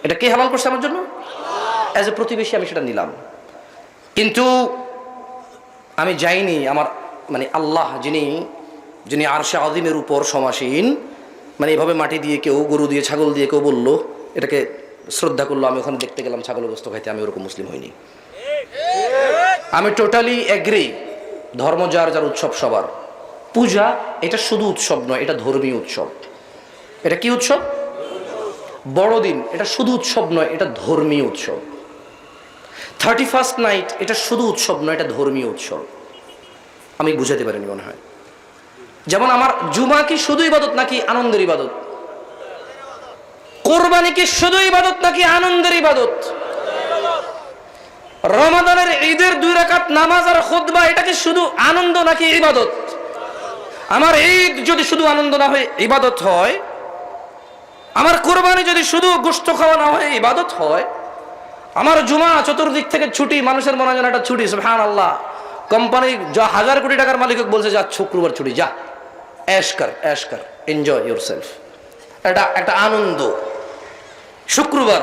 এটা কে হালাল করছে আমার জন্য? অ্যাজ এ প্রতিবেশী আমি সেটা নিলাম। কিন্তু আমি যাইনি, আমার মানে আল্লাহ যিনি আরশে আযীমের উপর সমাসীন, মানে এভাবে মাটি দিয়ে কেউ, গরু দিয়ে, ছাগল দিয়ে কেউ বললো, এটাকে শ্রদ্ধা করলো, আমি ওখানে দেখতে গেলাম ছাগলের গোস্ত খাইতে, আমি ওরকম মুসলিম হইনি। আমি টোটালি এগ্রি, ধর্ম যার যার, উৎসব সবার। পূজা এটা শুধু উৎসব নয়, এটা ধর্মীয় উৎসব। এটা কি উৎসব? বড়দিন এটা শুধু উৎসব নয়, এটা ধর্মীয় উৎসব। 31st নাইট এটা শুধু উৎসব নয়, এটা ধর্মীয় উৎসব। আমি বুঝাতে পারিনি মনে হয়। যেমন আমার জুমা কি শুধু ইবাদত নাকি আনন্দের ইবাদত? কোরবানি কি শুধু ইবাদত নাকি আনন্দের ইবাদত? রমাদানের ঈদের 2 রাকাত নামাজ আর খুতবা এটা কি শুধু আনন্দ নাকি ইবাদত? আমার ঈদ যদি শুধু আনন্দ না হয় ইবাদত হয়, আমার কোরবানি যদি শুধু গোশত খাওয়া না হয় ইবাদত হয়, আমার জুমা চতুর্দিক থেকে ছুটি, মানুষের মনে হয় একটা ছুটি, সুবহানাল্লাহ, কোম্পানি যা 1000 কোটি টাকার মালিক বলছে যা শুক্রবার ছুটি, যা ऐश कर এনজয় ইয়োরসেলফ। এটা একটা আনন্দ। শুক্রবার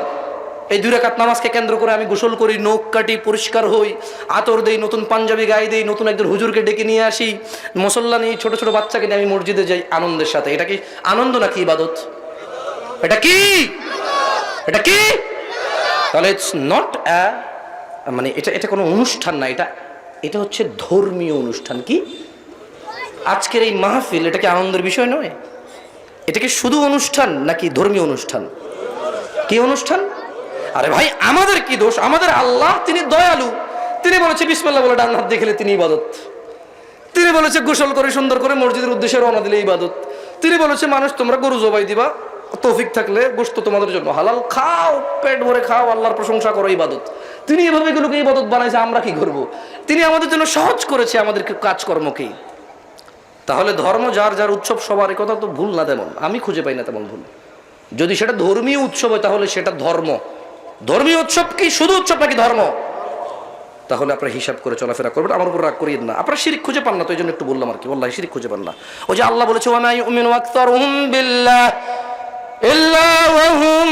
এই 2 রাকাত নামাজকে কেন্দ্র করে আমি গোসল করি, নখ কাটি, পরিষ্কার হই, আতর দেই, নতুন পাঞ্জাবি গায়ে দেই, নতুন একজন হুজুরকে ডেকে নিয়ে আসি, মুসল্লা নিয়ে ছোট ছোট বাচ্চাকে নিয়ে আমি মসজিদে যাই আনন্দের সাথে। এটা কি আনন্দ নাকি ইবাদত? এটা কি? এটা কি? তাহলে ইটস নট মানে এটা কোনো অনুষ্ঠান না, এটা হচ্ছে ধর্মীয় অনুষ্ঠান। কি আজকের এই মাহফিল, এটা কি আনন্দের বিষয় নয়? এটা কি শুধু অনুষ্ঠান নাকি ধর্মীয় অনুষ্ঠান? কি অনুষ্ঠান? আরে ভাই, আমাদের কি দোষ? আমাদের আল্লাহ তিনি দয়ালু, তিনি বলেছে বিসমিল্লাহ বলে ডান হাত দিয়ে খেলে তিনি ইবাদত। তিনি বলেছে গোসল করে সুন্দর করে মসজিদের উদ্দেশ্যে রওনা দিলে ইবাদত। তিনি বলেছে মানুষ তোমরা গরু জবাই দিবা, তৌফিক থাকলে গোশত তোমাদের জন্য হালাল, খাও, পেট ভরে খাও, আল্লাহর প্রশংসা করো, ইবাদত। তিনি এভাবে এগুলোকে ইবাদত বানাইছে, আমরা কি করব? তিনি আমাদের জন্য সহজ করেছে আমাদের কাজকর্মকে। তাহলে ধর্ম যার যার উৎসব সবার, কথা তো ভুল না, তেমন আমি খুঁজে পাই না তেমন ভুল। যদি সেটা ধর্মীয় উৎসব হয় তাহলে সেটা ধর্ম। ধর্মীয় উৎসব কি শুধু উৎসব নাকি ধর্ম? তাহলে আপনারা হিসাব করে চলাফেরা করবেন, আমার উপর রাগ করিয়েন না। আপনারা শিরক খুঁজে পান না তো এই জন্য একটু বললাম আর কি। ওয়াল্লাহি শিরক খুঁজে পান না। ওই যে আল্লাহ বলেছে ওয়া মা ইউমিনু আকতারুহুম বিল্লাহ ইল্লা ওয়া হুম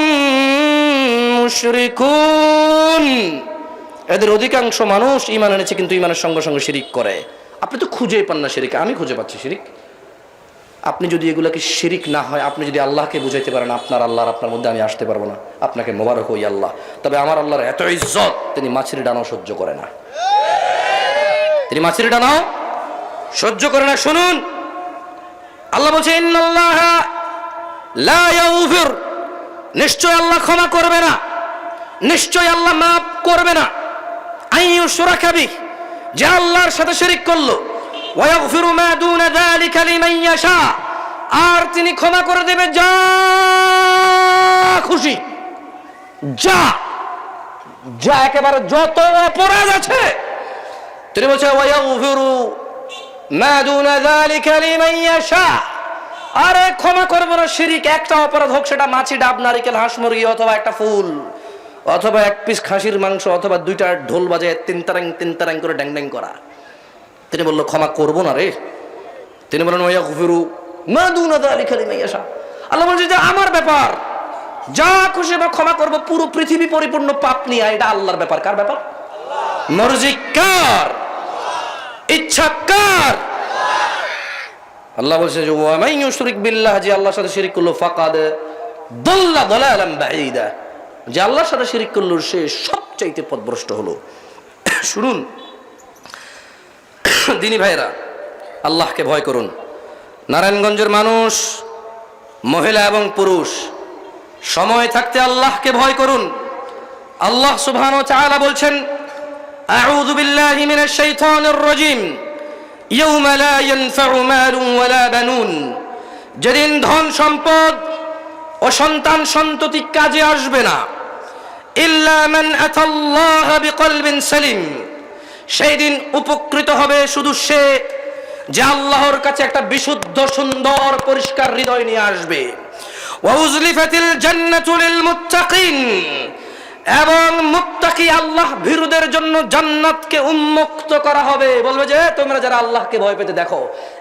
মুশরিকুন। এদের অধিকাংশ মানুষ ঈমান এনেছে কিন্তু ঈমানের সঙ্গে সঙ্গে শিরক করে। আপনি তো খুঁজেই পান না শিরক, আমি খুঁজে পাচ্ছি শিরক। আপনি যদি এগুলাকে শিরিক না হয়, আপনি যদি আল্লাহকে বুঝাইতে পারেন আপনার আল্লাহ আর আপনার মধ্যে আমি আসতে পারবো না, আপনাকে মোবারক হই আল্লাহ। তবে আমার আল্লাহর এত ইজ্জত, তিনি মাছের ডানাও সহ্য করে না। তিনি মাছের ডানাও সহ্য করে না। শুনুন, আল্লাহ বলছে ইন্নাল্লাহা লা ইয়াগফির, নিশ্চয় আল্লাহ ক্ষমা করবে না, নিশ্চয় আল্লাহ মাফ করবে না, আইয়ুশরাকা বিহি, যে আল্লাহর সাথে শিরিক করলো, ওয়া ইয়াগফিরু মা দুনা যালিকা লিমান ইয়াশা, আর তিনি ক্ষমা করে দেবে যা খুশি, যা যা একেবারে যত অপরাধ আছে তিনি বলছে ওয়া ইয়াগফিরু মা দুনা যালিকা লিমান ইয়াশা, আরে ক্ষমা করবো না শিরিক, একটা অপরাধ হোক, সেটা মাছি, ডাব, নারিকেল, হাঁস, মুরগি, অথবা একটা ফুল, অথবা 1 পিস খাসির মাংস, অথবা 2টা ঢোল বাজে তিন তারাং করে ড্যাং ড্যাং করা। তিনি বললো ক্ষমা করবো না রে। তিনি বললেন ওয়া ইয়াগফিরু মা দুনা যালিকা লিমান ইয়াশা, আল্লাহ বলছে যে আমার ব্যাপার, যা খুশি বা ক্ষমা করবো। পুরো পৃথিবী পরিপূর্ণ পাপ নিয়ে, এটা আল্লাহর ব্যাপার। কার ব্যাপার? মর্জি কার? ইচ্ছা কার? আল্লাহ বলছে যে ওয়া মান ইউশরিক বিল্লাহ, যে আল্লাহর সাথে শিরক করলো, ফাকাদ দাল্লা দালালান বাঈদা, যে আল্লাহর সাথে শিরক করলো সে সবচাইতে পথভ্রষ্ট হলো। শুনুন দিনী ভাইরা, আল্লাহকে ভয় করুন। নারায়ণগঞ্জের মানুষ, মহিলা এবং পুরুষ, সময় থাকতে আল্লাহকে ভয় করুন। আল্লাহ সুবহানাহু ওয়া তাআলা বলছেন আউযু বিল্লাহি মিনাশ শাইতানির রাজীম ইয়াওমা লা ইয়ানফাউ মালুন ওয়ালা বানুন, যেদিন ধন সম্পদ ও সন্তান সন্ততি কাজে আসবে না, ইল্লা মান আতাল্লাহা বিকলবিন সালিম, সেই দিন উপকৃত হবে শুধু সে যে আল্লাহর কাছে একটা বিশুদ্ধ, সুন্দর, পরিষ্কার হৃদয় নিয়ে আসবে। ওয়া উযলিফাতিল জান্নাতু লিল মুত্তাকিন, এবং মুত্তাকি আল্লাহ ভীরুদের জন্য জান্নাতকে উন্মুক্ত করা হবে। বলবে যে তোমরা যারা আল্লাহকে ভয় পেতে দেখো,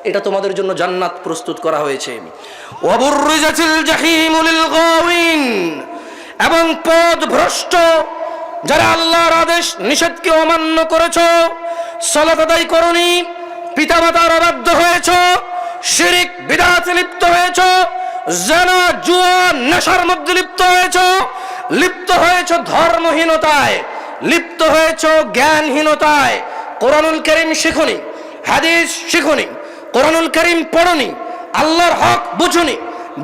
এটা তোমাদের জন্য জান্নাত প্রস্তুত করা হয়েছে। ওয়া বুররিজাতিল জাহিমু লিল গাওয়িন, এবং পথভ্রষ্ট যারা আল্লাহর আদেশ নিষেধকে অমান্য করেছো, সালাত আদায় করনি, পিতামাতার অবাধ্য হয়েছো, শিরক বিদআতে লিপ্ত হয়েছো, জিনা, জুয়া, নেশার মধ্যে লিপ্ত হয়েছো, লিপ্ত হয়েছো ধর্মহীনতায়, লিপ্ত হয়েছো জ্ঞানহীনতায়, কোরআনুল কারীম শিখুনি, হাদিস শিখুনি, কোরআনুল কারীম পড়নি, আল্লাহর হক বুঝুনি,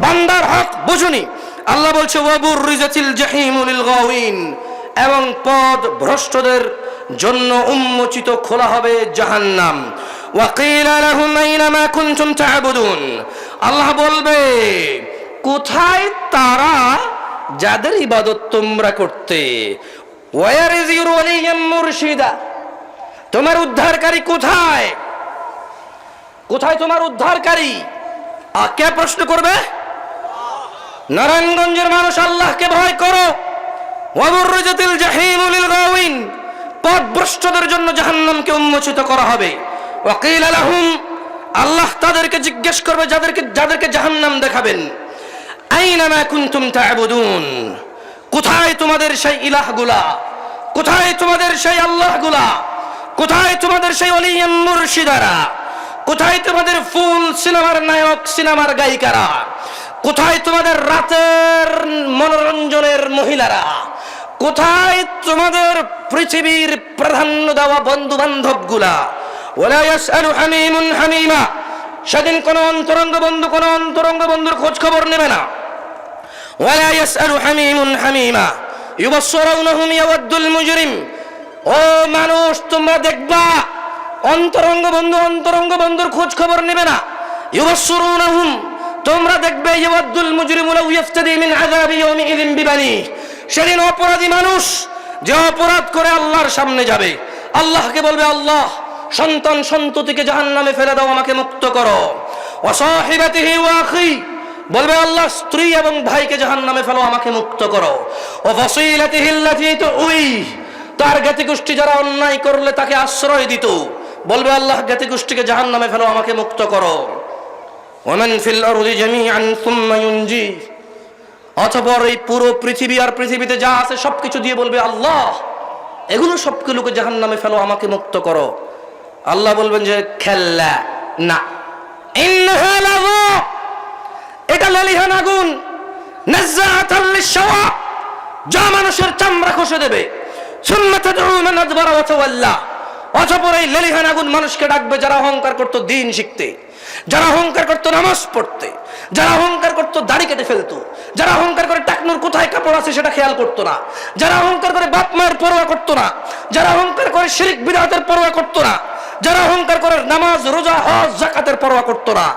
বান্দার হক বুঝুনি। আল্লাহ বলছে ওয়া বুররিজাতিল জাহিমু লিল গাওয়িন, এবং পথ ভ্রষ্টদের জন্য উন্মোচিত খোলা হবে জাহান্নাম। ওয়া কিলা লাহুম আইনা মা কুনতুম তা'বুদুন, আল্লাহ বলবে কোথায় তারা যাদের ইবাদত তোমরা করতে। ওয়া ইয়ারজিউ আলাইহিম মুরশিদা, তোমার উদ্ধারকারী কোথায়? কোথায় তোমার উদ্ধারকারী? কে প্রশ্ন করবে? নারায়ণগঞ্জের মানুষ আল্লাহকে ভয় করো। ওয়া বুররিজাতিল জাহিমু লিল গাওয়িন, পথভ্রষ্টদের জন্য জাহান্নামকে উন্মোচিত করা হবে। ওয়াকিলা লাহুম, আল্লাহ তাদেরকে জিজ্ঞেস করবে, যাদেরকে জাহান্নাম দেখাবেন, আইনা মা কুনতুম তা'বুদুন, কোথায় তোমাদের সেই ইলাহগুলা, কোথায় তোমাদের সেই আল্লাহগুলা, কোথায় তোমাদের সেই ওলিয়াম মুর্শিদারা, কোথায় তোমাদের ফুল সিনেমার নায়ক, সিনেমার গায়িকারা, কোথায় তোমাদের রাতের মনোরঞ্জনের মহিলারা, কোথায় তোমাদের পৃথিবীর প্রাধান্য দেওয়া বন্ধু বান্ধব গুলা? ওয়ালা ইয়াসআলু হামিমুন হামিমা, সেদিন কোন অন্তরঙ্গ বন্ধুর খোঁজ খবর নেবে না। ওয়ালা ইয়াসআলু হামিমুন হামিমা ইউবাসসিরুনহুম ইয়াওয়াদ্দুল মুজরিম, ও মানুষ তোমরা দেখবা অন্তরঙ্গ বন্ধুর খোঁজ খবর নেবে না। ইউবাসসিরুনহুম, তোমরা দেখবে, ইয়াওয়াদ্দুল মুজরিমু লাউ ইফতাদি মিন আযাবি ইয়াউমিযিন বিবানি, সেদিন অপরাধী মানুষ যে অপরাধ করে আল্লাহর সামনে যাবে, আল্লাহকে বলবে, আল্লাহ সন্তান সন্ততিকে জাহান্নামে ফেলে দাও, আমাকে মুক্ত করো। ওয়া সাহিবাতিহি ওয়া আখি, বলবে আল্লাহ স্ত্রী এবং ভাইকে জাহান্নামে ফেলো, আমাকে মুক্ত করো। ওয়া ফাসিলাতিহি আল্লাতী তুই, তার জ্ঞাতিগোষ্ঠী যারা অন্যায় করলে তাকে আশ্রয় দিত, বলবে আল্লাহ জ্ঞাতিগোষ্ঠীকে জাহান্নামে ফেলো, আমাকে মুক্ত করো। ওয়া মান ফিল আরদি জামিআন সুম্মা ইউনজি, অতঃপর এই পুরো পৃথিবী আর পৃথিবীতে যা আছে সবকিছু দিয়ে বলবে, আল্লাহ এগুলো সবগুলোকে জাহান্নামে ফেলো, আমাকে মুক্ত করো। আল্লাহ বলবেন যে খাল্লা, না, ইন্নাহা লাযা, এটা লালিহান আগুন, নাযাআতাল লিশশাওয়া, যা মানুষের চামড়া খসে দেবে। সুম্মা তাদউ মান আদবারা ওয়া তাওয়াল্লা, অতঃপর এই লালিহান আগুন মানুষকে ডাকবে যারা অহংকার করত দ্বীন শিখতে, যারা অহংকার করত নামাজ পড়তে, যারা অহংকার করত দাড়ি কেটে ফেলতো, যারা অহংকার করে টাকনুর কোথায় কাপড় আছে সেটা খেয়াল করতো না, যারা অহংকার করে বাপ মায়ের পরোয়া করতো না, যারা অহংকার করে শিরক বিদআতের পরোয়া করতো না, যারা অহংকার করে নামাজ রোজা হজ যাকাতের পরোয়া করতো না,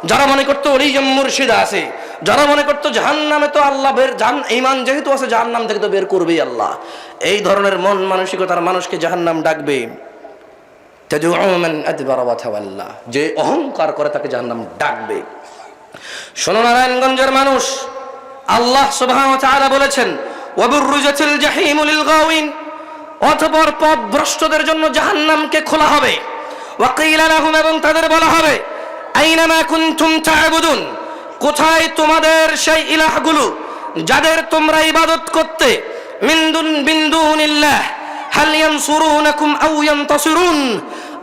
যারা মনে করতো ওলিয়াম মুর্শিদা আছে, যারা মনে করতো জাহান্নামে তো আল্লাহ ঈমান যেহেতু আছে জাহান্নাম থেকে তো বের করবেই আল্লাহ, এই ধরনের মন মানসিকতার মানুষকে জাহান্নাম ডাকবে। তাদউ মান আদবারা ওয়া তাওয়াল্লা, যে অহংকার করে তাকে জাহান্নাম ডাকবে। শোনো নারায়ণগঞ্জের মানুষ, আল্লাহ সুবহানাহু ওয়া তাআলা বলেছেন, ওয়া বুররিজাতিল জাহিমু লিল গাওয়িন, অতঃপর পথভ্রষ্টদের জন্য জাহান্নামকে খোলা হবে। ওয়া কিলা লাহুম, এবং তাদের বলা হবে, আইনা মা কুনতুম তা'বুদুন, কোথায় তোমাদের সেই ইলাহগুলো যাদের তোমরা ইবাদত করতে, মিন দুনিল্লাহ হাল ইয়ানসুরুনাকুম আও ইয়ানতাসিরুন,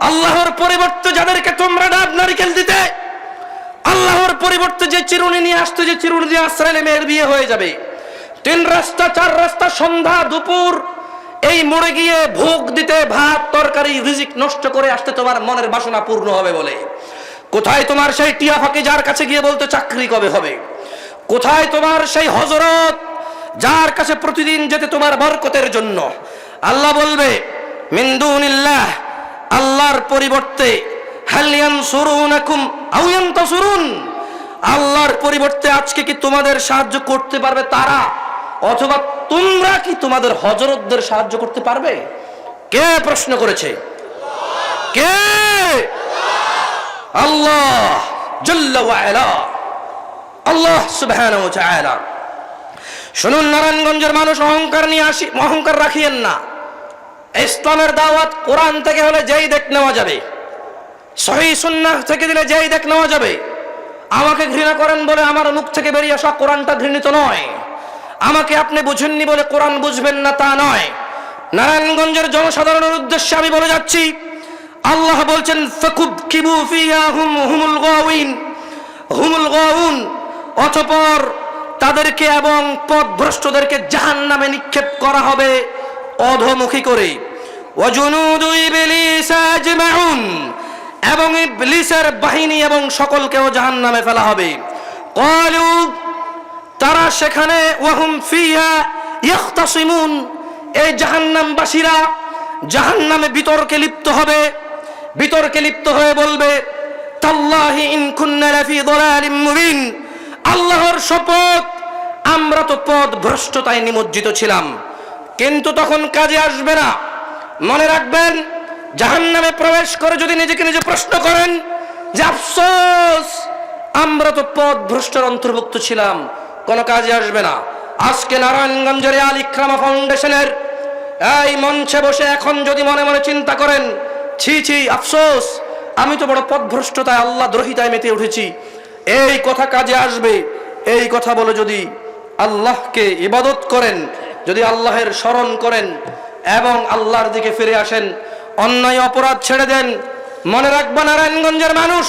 আল্লাহর পরিবর্তে যাদেরকে তোমরা ডাব নারকেল দিতে, আল্লাহর পরিবর্তে যে চিরুনি নিয়ে আসতো, যে চিরুনি দিয়ে আশ্রয় মেয়ের বিয়ে হয়ে যাবে, 3 রাস্তা 4 রাস্তা সন্ধ্যা দুপুর এই মোড়ে গিয়ে ভোগ দিতে, ভাত তরকারি রিজিক নষ্ট করে আসতে তোমার মনের বাসনা পূর্ণ হবে বলে। কোথায় তোমার সেই টিয়া ফাঁকি যার কাছে গিয়ে বলতে চাকরি কবে হবে? কোথায় তোমার সেই হযরত যার কাছে প্রতিদিন যেতে তোমার বরকতের জন্য? আল্লাহ বলবে, মিন দুনিল্লাহ, আল্লাহর পরিবর্তে, হাল ইয়ানসুরুনাকুম আও ইয়ানতাসিরুন, আল্লাহর পরিবর্তে আজকে কি তোমাদের সাহায্য করতে পারবে তারা, অথবা তোমরা কি তোমাদের হযরতদের সাহায্য করতে পারবে? কে প্রশ্ন করেছে? কে? আল্লাহ জাল্লা ওয়া আলা, আল্লাহ সুবহানাহু ওয়া তাআলা। শুনুন নারায়ণগঞ্জের মানুষ, অহংকার রাখিয়েন না। ইসলামের দাওয়াত কোরআন থেকে হলে যেই দেখ নেওয়া যাবে, সহিহ সুন্নাহ থেকে দিলে যেই দেখ নেওয়া যাবে। আমাকে ঘৃণা করেন বলে আমার মুখ থেকে বেরিয়ে আসা কোরআনটা ঘৃণিত নয়, আমাকে আপনি বুঝেননি বলে কোরআন বুঝবেন না তা নয়। নারায়ণগঞ্জের জনসাধারণের উদ্দেশ্যে আমি বলে যাচ্ছি, আল্লাহ বলছেন, ফাকুবকিবু ফিহা হুমুল গাউন, অতঃপর তাদেরকে এবং পথভ্রষ্টদেরকে জাহান্নামে নিক্ষেপ করা হবে অধোমুখী করে। ওয়া জুনুদু ইবলিস আজমাউন, এবং ইবলিসের বাহিনী এবং সকলকেও জাহান্নামে ফেলা হবে। ক্বালু, তারা সেখানে, ওয়াহুম ফিহা ইখতাসিমুন, এই জাহান্নামবাসীরা জাহান্নামে বিতর্কে লিপ্ত হবে, বিতর্কে লিপ্ত হয়ে বলবে, তাল্লাহি ইন কুন্না লাফি দালালিম মুবিন, আল্লাহর শপথ আমরা তো পথ ভ্রষ্টতায় নিমজ্জিত ছিলাম। কিন্তু তখন কাজে আসবে না। মনে রাখবেন, জাহান্নামে প্রবেশ করে যদি নিজেকে নিজে প্রশ্ন করেন যে আফসোস আমরা তো পথ ভ্রষ্টের অন্তর্ভুক্ত ছিলাম, কোনো কাজে আসবে না। আজকে নারায়ণগঞ্জের আল ইকরামা ফাউন্ডেশনের এই মঞ্চে বসে এখন যদি মনে মনে চিন্তা করেন, ছি ছি আফসোস, আমি তো বড় পথভ্রষ্টতায় আল্লাহ দ্রোহিতায় মেতে উঠেছি, এই কথা কাজে আসবে, এই কথা বলে যদি আল্লাহকে ইবাদত করেন, যদি আল্লাহের স্মরণ করেন এবং আল্লাহর দিকে ফিরে আসেন, অন্যায় অপরাধ ছেড়ে দেন, মনে রাখবা নারায়ণগঞ্জের মানুষ,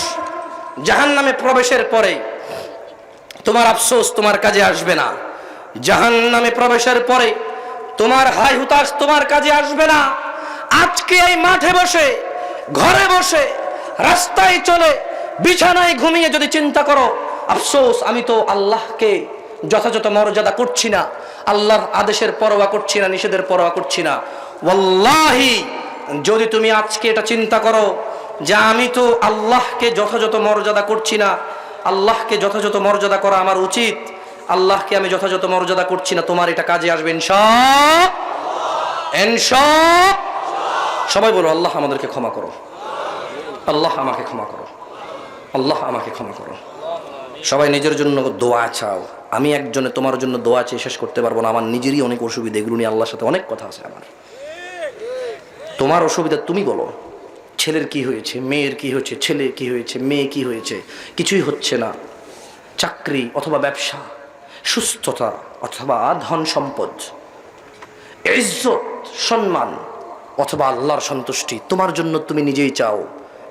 জাহান্নামে প্রবেশের পরে তোমার আফসোস তোমার কাজে আসবে না। জাহান্নামে প্রবেশের পরে তোমার হাই হুতাশ তোমার কাজে আসবে না। আজকে এই মাঠে বসে, ঘরে বসে, রাস্তায় চলে, বিছানায় ঘুমিয়ে যদি চিন্তা করো, আফসোস আমি তো আল্লাহকে যথাযথ মর্যাদা করছি না, আল্লাহর আদেশের পরোয়া করছি না, নিষেধের পরোয়া করছি না, ওয়াল্লাহি যদি তুমি আজকে এটা চিন্তা করো যে আমি তো আল্লাহকে যথাযথ মর্যাদা করছি না, আল্লাহকে যথাযথ মর্যাদা করা আমার উচিত, আল্লাহকে আমি যথাযথ মর্যাদা করছি না, তোমার এটা কাজে আসবে ইনশাআল্লাহ। সবাই বলো, আল্লাহ আমাদেরকে ক্ষমা করো, আল্লাহ আমাকে ক্ষমা করো, আল্লাহ আমাকে ক্ষমা করো। সবাই নিজের জন্য দোয়া চাও। আমি একজনে তোমার জন্য দোয়া চেয়ে শেষ করতে পারবো না, আমার নিজেরই অনেক অসুবিধা, এগুলো নিয়ে আল্লাহর সাথে অনেক কথা আছে আমার। তোমার অসুবিধা তুমি বলো, ছেলের কি হয়েছে, মেয়ের কি হয়েছে, ছেলে কি হয়েছে, মেয়ে কি হয়েছে, কিছুই হচ্ছে না, চাকরি অথবা ব্যবসা, সুস্থতা অথবা ধন সম্পদ, ইজ্জত সম্মান অথবা আল্লাহর সন্তুষ্টি, তোমার জন্য তুমি নিজেই চাও।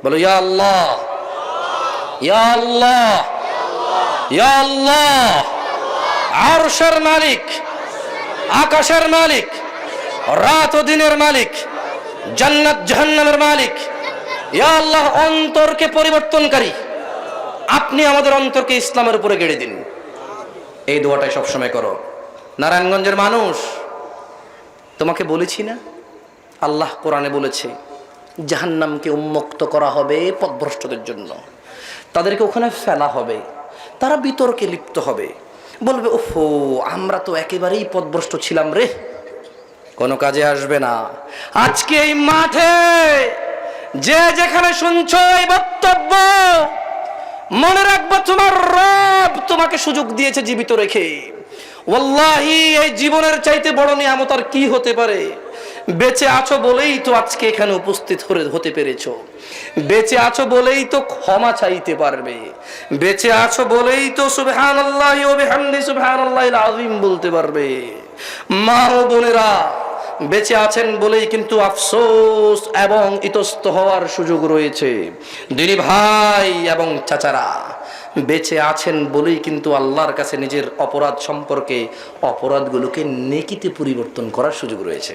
বলো ইয়া আল্লাহ, ইয়া আল্লাহ, ইয়া আল্লাহ। আরশের মালিক, আকাশের মালিক, রাত ও দিনের মালিক, জান্নাত জাহান্নামের মালিক, ইয়া আল্লাহ, অন্তরকে পরিবর্তনকারী, আপনি আমাদের অন্তরকে ইসলামের উপরে গেড়ে দিন। এই দোয়াটাই সবসময় করো। নারায়ণগঞ্জের মানুষ, তোমাকে বলেছি না, আল্লাহ কোরআনে বলেছে জাহান্নামকে উন্মুক্ত করা হবে পথভ্রষ্টদের জন্য, তাদেরকে ওখানে ফেলা হবে, তারা বিতর্কে লিপ্ত হবে, বলবে ওহো আমরা তো একেবারেই পথভ্রষ্ট ছিলাম রে, কোনো কাজে আসবে না। আজকে এই মাঠে যে যেখানে শুনছো এই বক্তব্য, মনে রাখবা তোমার রব তোমাকে সুযোগ দিয়েছে জীবিত রেখে। ওয়াল্লাহি এই জীবনের চাইতে বড় নিয়ামত আর কি হতে পারে? বেঁচে আছো বলেই তো আজকে এখানে উপস্থিত হতে পেরেছো, বেঁচে আছো বলেই তো ক্ষমা চাইতে পারবে, বেঁচে আছো বলেই তো সুবহানাল্লাহি ওয়া বিহামদি সুবহানাল্লাহিল আযীম বলতে পারবে। মা ও বোনেরা বেঁচে আছেন বলেই কিন্তু আফসোস এবং ইতস্ত হওয়ার সুযোগ রয়েছে। দিনী ভাই এবং চাচারা বেঁচে আছেন বলেই কিন্তু আল্লাহর কাছে নিজের অপরাধ সম্পর্কে, অপরাধগুলোকে নেকিতে পরিবর্তন করার সুযোগ রয়েছে।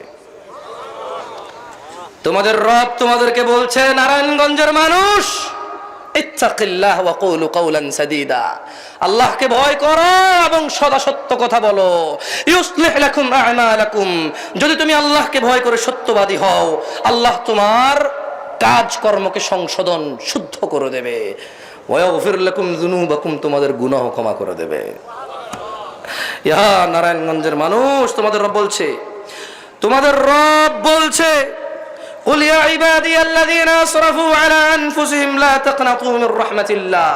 তোমাদের রব তোমাদেরকে বলছে, নারায়ণগঞ্জের মানুষ, ইত্তাকিল্লাহ ওয়া কুলু কাওলান সাদীদা, আল্লাহকে ভয় করো এবং সদা সত্য কথা বলো। ইউসলিহ লাকুম আ'মালাকুম, যদি তুমি আল্লাহকে ভয় করে সত্যবাদী হও, আল্লাহ তোমার কাজকর্মকে সংশোধন শুদ্ধ করে দেবে। ওয়া ইয়াগফির লাকুম যুনুবাকুম, তোমাদের গুনাহ ক্ষমা করে দেবে। ইয়া নারায়ণগঞ্জের মানুষ, তোমাদের রব বলছে, তোমাদের রব বলছে, قل يا عبادي الذين اسرفوا على انفسهم لا تقنطوا من رحمة الله।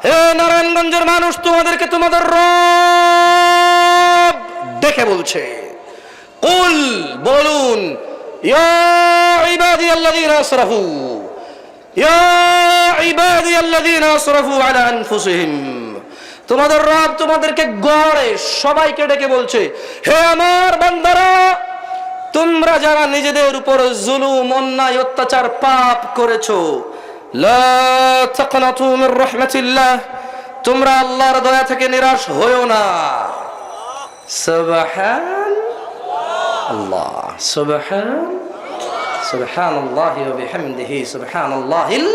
হে নারায়ণগঞ্জের মানুষ, তোমাদেরকে তোমাদের রব দেখে বলছে, কুল বলুন, ইয়া ইবাদি আল্লাযীনা আসরাফু, ইয়া ইবাদি আল্লাযীনা আসরাফু আলা আনফুসিহিম। তোমাদের রব তোমাদেরকে গড়ে সবাইকে ডেকে বলছে, হে আমার বান্দারা, তোমরা যারা নিজেদের উপর জুলুম, অন্যায়, অত্যাচার, পাপ করেছো, লা তাকনাতু মির রাহমাতিল্লাহ, তোমরা আল্লাহর দয়া থেকে নিরাশ হয়ো না। সুবহানাল্লাহ, সুবহানাল্লাহি ওয়া বিহামদিহি সুবহানাল্লাহিল।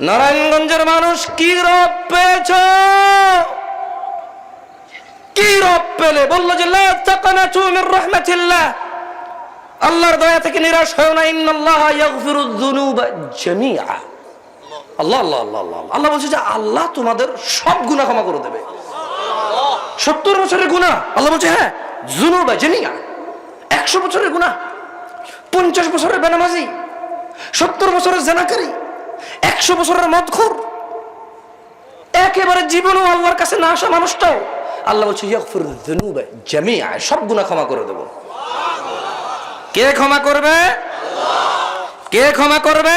নারায়ণগঞ্জের মানুষ কি রব পেয়েছো? কি রব পেলে? বললো যে লা তাকনাতু মির রাহমাতিল্লাহ, আল্লাহর দয়া থেকে নিরাশ হয় না। ইন্নাল্লাহা ইয়াগফিরুয যুনুবা জামিআ। আল্লাহ আল্লাহ আল্লাহ আল্লাহ, আল্লাহ বলছে যে আল্লাহ তোমাদের সব গুনাহ ক্ষমা করে দেবে। 70 বছরের গুনাহ আল্লাহ বলছে হ্যাঁ, যুনুবা জামিআ। 100 বছরের গুনাহ, 50 বছরের বেনামাজি, 70 বছরের জিনাকারী, 100 বছরের মদখোর, একেবারে জীবনও আল্লাহর কাছে না আসা মানুষটাও আল্লাহ বলছে ইয়াগফিরুয যুনুবা জামিআ, সব গুনাহ ক্ষমা করে দেব। কে ক্ষমা করবে? কে ক্ষমা করবে?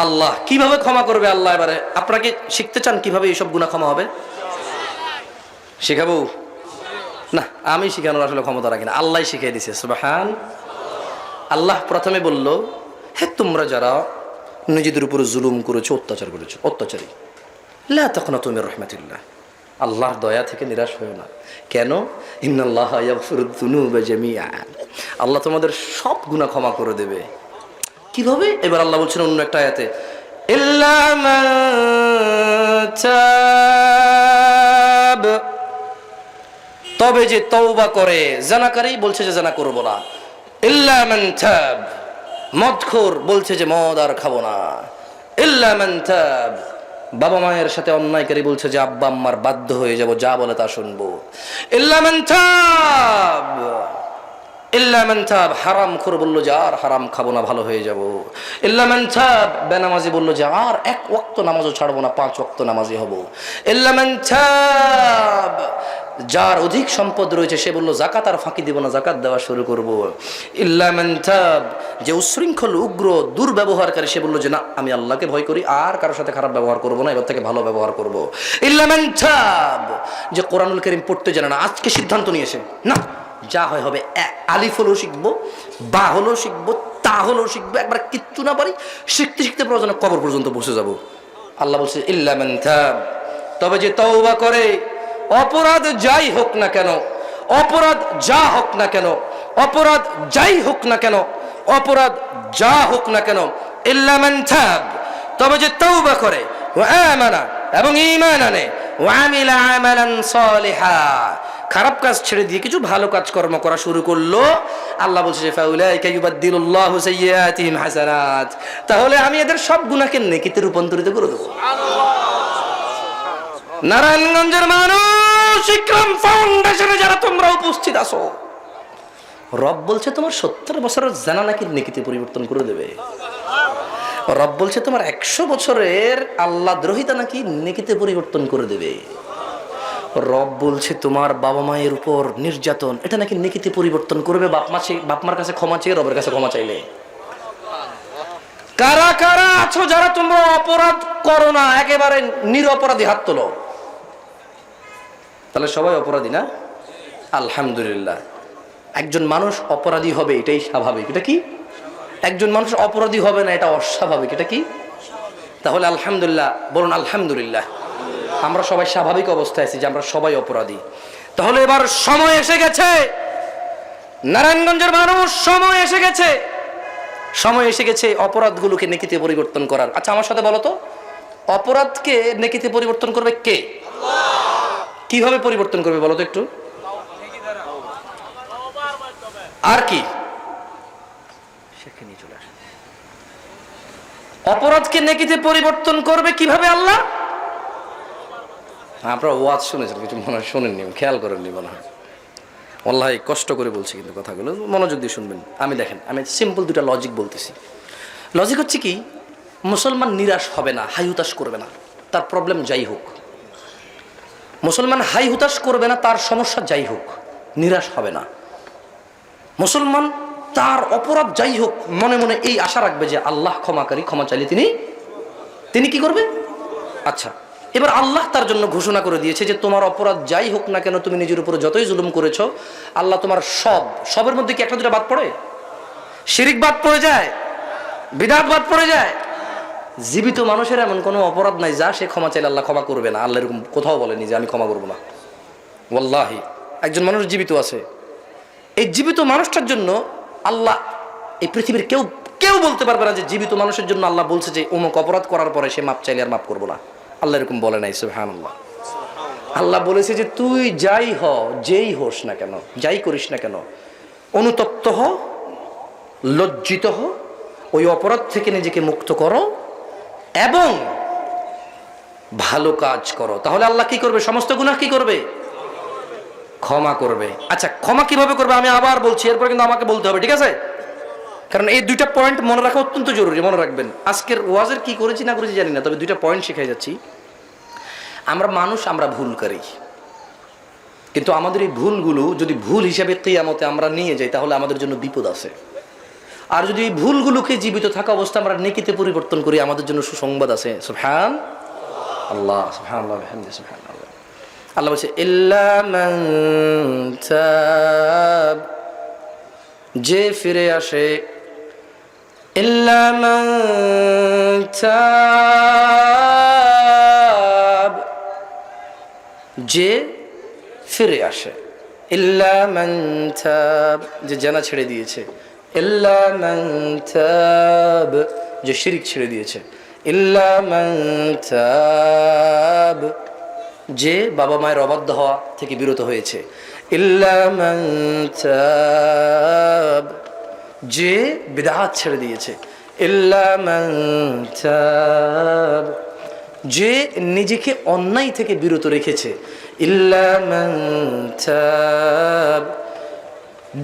আল্লাহ। কিভাবে ক্ষমা করবে আল্লাহ? এবারে আপনাকে শিখতে চান কিভাবে এইসব গুনাহ ক্ষমা হবে? শিখাবো না, আমি শিখানোর আসলে ক্ষমতা রাখি না, আল্লাহ শিখিয়ে দিছে। সুবহান আল্লাহ। প্রথমে বলল, হে তোমরা যারা নিজেদের উপর জুলুম করেছো, অত্যাচার করেছো, অত্যাচারী, লা তাকনাতু মির রাহমাতিল্লাহ, আল্লাহর দয়া থেকে নিরাশ হয়ো না। কেন? ইন্নাল্লাহা ইয়াগফিরুয যুনুবা জামিআ, আল্লাহ তোমাদের সব গুনাহ ক্ষমা করে দেবে। কিভাবে? এবার আল্লাহ বলছেন অন্য একটা আয়াতে, ইল্লা মান তাব, তবে যে তওবা করে। জানাকারী বলছে যে জানা করব না। ইল্লা মান তাব, মদখোর বলছে যে মদ আর খাবো না। ইল্লা মান তাব, বাবা মায়ের সাথে অন্যায়কারী বলছে যে আব্বা আম্মার বাধ্য হয়ে যাব, যা বলে তা শুনবো। ইল্লা মান তাব, ইল্লা মান তাব, হারামখোর বলল যে আর হারাম খাবো না, ভালো হয়ে যাব। ইল্লা মান তাব, বেনামাজি বলল যে আর এক ওয়াক্ত নামাজও ছাড়বো না, 5 ওয়াক্ত নামাজি হব। ইল্লা মান তাব, যার অধিক সম্পদ রয়েছে সে বলল যাকাত আর ফাঁকি দিব না, যাকাত দেওয়া শুরু করব। ইল্লা মান তাব, যে উশৃঙ্খল উগ্র দুর্ব্যবহারকারী সে বলল যে না, আমি আল্লাহকে ভয় করি, আর কারোর সাথে খারাপ ব্যবহার করব না, এবার থেকে ভালো ব্যবহার করব। ইল্লা মান তাব, যে কোরআনুল কারীম পড়তে জানে না, আজকে সিদ্ধান্ত নিয়েছে না, যা হয় হবে, আলিফ হলেও শিখবো, বা হলেও শিখবো, তা হলেও শিখবো, একবার কিচ্ছু না পারি, শিখতে শিখতে প্রয়োজনে কবর পর্যন্ত বসে যাব। আল্লাহ বলছে ইল্লা মান তাব, তবে যে তওবা করে, অপরাধ যাই হোক না কেন, অপরাধ যা হোক না কেন, অপরাধ যাই হোক না কেন, অপরাধ যা হোক না কেন, ইল্লা মান তাব, তবে যে তওবা করে, ওয়া আমানা, এবং ঈমান আনে, ওয়া আমিলা আমালান সালিহা, খারাপ কাজ ছেড়ে দিয়ে কিছু ভালো কাজ কর্ম করা শুরু করলো, আল্লাহ বলছে যে ফাউলাইকা ইউবাদদিলুল্লাহু সাইয়্যাতিহিম হাসানাত, তাহলে আমি এদের সব গুনাহকে নেকিতে রূপান্তরিত করে দেব। নারায়ণগঞ্জের মানুষ, ইকরাম ফাউন্ডেশনে যারা তোমরা উপস্থিত আছো, রব বলছে তোমার 70 বছরের জানা নাকি নেকিতে পরিবর্তন করে দেবে। রব বলছে তোমার 100 বছরের আল্লাহ দ্রোহিতা নাকি নেকিতে পরিবর্তন করে দেবে। রব বলছে তোমার বাবা মায়ের উপর নির্যাতন, এটা নাকি নেকিতে পরিবর্তন করবে। বাপ মার কাছে ক্ষমা চেয়ে রবের কাছে ক্ষমা চাইলে। কারা কারা আছো যারা তোমরা অপরাধ করো না, একেবারে নিরপরাধী, হাত তোলো। তাহলে সবাই অপরাধী না? আলহামদুলিল্লাহ। একজন মানুষ অপরাধী হবে এটাই স্বাভাবিক। এটা কি? একজন মানুষ অপরাধী হবে না এটা অস্বাভাবিক। এটা কি? তাহলে আলহামদুলিল্লাহ বলুন, আলহামদুলিল্লাহ আমরা সবাই স্বাভাবিক অবস্থায় আছি যে আমরা সবাই অপরাধী। তাহলে এবার সময় এসে গেছে, নারায়ণগঞ্জের মানুষ, সময় এসে গেছে, সময় এসে গেছে অপরাধগুলোকে নেকিতে পরিবর্তন করার। আচ্ছা আমার সাথে বলো তো, অপরাধকে নেকিতে পরিবর্তন করবে কে? কিভাবে পরিবর্তন করবে বলো তো একটু? আর কি? অপরাধকে নেকিতে পরিবর্তন করবে কিভাবে আল্লাহ? আপনারা ওয়াজ শুনেছেন, কিছু মনে হয় শোনেননি, খেয়াল করেননি মনে হয়। আল্লাহ কষ্ট করে বলছি কিন্তু কথাগুলো মনোযোগ দিয়ে শুনবেন। দেখেন, আমি সিম্পল দুটা লজিক বলতেছি। লজিক হচ্ছে কি, মুসলমান নিরাশ হবে না, হাই হুতাশ করবে না, তার প্রবলেম যাই হোক। মুসলমান হাই হুতাশ করবে না, তার সমস্যা যাই হোক, নিরাশ হবে না। মুসলমান তার অপরাধ যাই হোক মনে মনে এই আশা রাখবে যে আল্লাহ ক্ষমাকারী, ক্ষমা চাইলে তিনি কি করবে? আচ্ছা, এবার আল্লাহ তার জন্য ঘোষণা করে দিয়েছে যে তোমার অপরাধ যাই হোক না কেন, তুমি নিজের উপরে যতই জুলুম করেছো, আল্লাহ তোমার সবের মধ্যে কি একটা দুটা বাদ পড়ে? শিরিক বাদ পড়ে যায়, বিদআত বাদ পড়ে যায়। জীবিত মানুষের এমন কোনো অপরাধ নাই যা সে ক্ষমা চাইলে আল্লাহ ক্ষমা করবে না। আল্লাহ এরকম কোথাও বলেনি যে আমি ক্ষমা করবো না। ওয়াল্লাহি একজন মানুষ জীবিত আছে, এই জীবিত মানুষটার জন্য আল্লাহ, এই পৃথিবীর কেউ বলতে পারবে না যে জীবিত মানুষের জন্য আল্লাহ বলছে যে অমুক অপরাধ করার পরে সে মাপ চাইলে আর মাপ করবো না। আল্লাহ এরকম বলে নাই। সুবহানাল্লাহ। আল্লাহ বলেছে যে তুই যাই যেই হোস না কেন, যাই করিস না কেন, অনুতপ্ত হ, লজ্জিত হ, ওই অপরাধ থেকে নিজেকে মুক্ত করো এবং ভালো কাজ করো। তাহলে আল্লাহ কি করবে? সমস্ত গুনাহ কি করবে? ক্ষমা করবে। আচ্ছা, ক্ষমা কিভাবে করবে আমি আবার বলছি, এরপর কিন্তু আমাকে বলতে হবে, ঠিক আছে? কারণ এই দুইটা পয়েন্ট মনে রাখা অত্যন্ত জরুরি। মনে রাখবেন, আজকের ওয়াজের কি করেছি না করেছি জানি না, তবে দুইটা পয়েন্ট শিখাই যাচ্ছি। আমরা মানুষ, আমরা ভুল করি। কিন্তু আমাদের এই ভুলগুলো যদি ভুল হিসাবে কিয়ামতে আমরা নিয়ে যাই তাহলে আমাদের জন্য বিপদ আছে। আর যদি এই ভুলগুলোকে জীবিত থাকা অবস্থা আমরা নেকিতে পরিবর্তন করি আমাদের জন্য সুসংবাদ আছে। সুবহান আল্লাহ, সুবহানাল্লাহ, বিহামদিহি, সুবহানাল্লাহ। আল্লাহ বলছে ইল্লা মান তাব, যে ফিরে আসে, ইল্লা মান তাব, যে ফিরে আসে, ইল্লা মান তাব, যে জানা ছেড়ে দিয়েছে, ইল্লা মান তাব, যে শিরক ছেড়ে দিয়েছে, ইল্লা মান তাব, যে বাবা মায়ের অবাধ্য হওয়া থেকে বিরত হয়েছে, ইল্লা মান তাব, যে বিদআত ছেড়ে দিয়েছে, ইল্লা মান তাব, যে নিজেকে অন্যায় থেকে বিরত রেখেছে, ইল্লা মান তাব,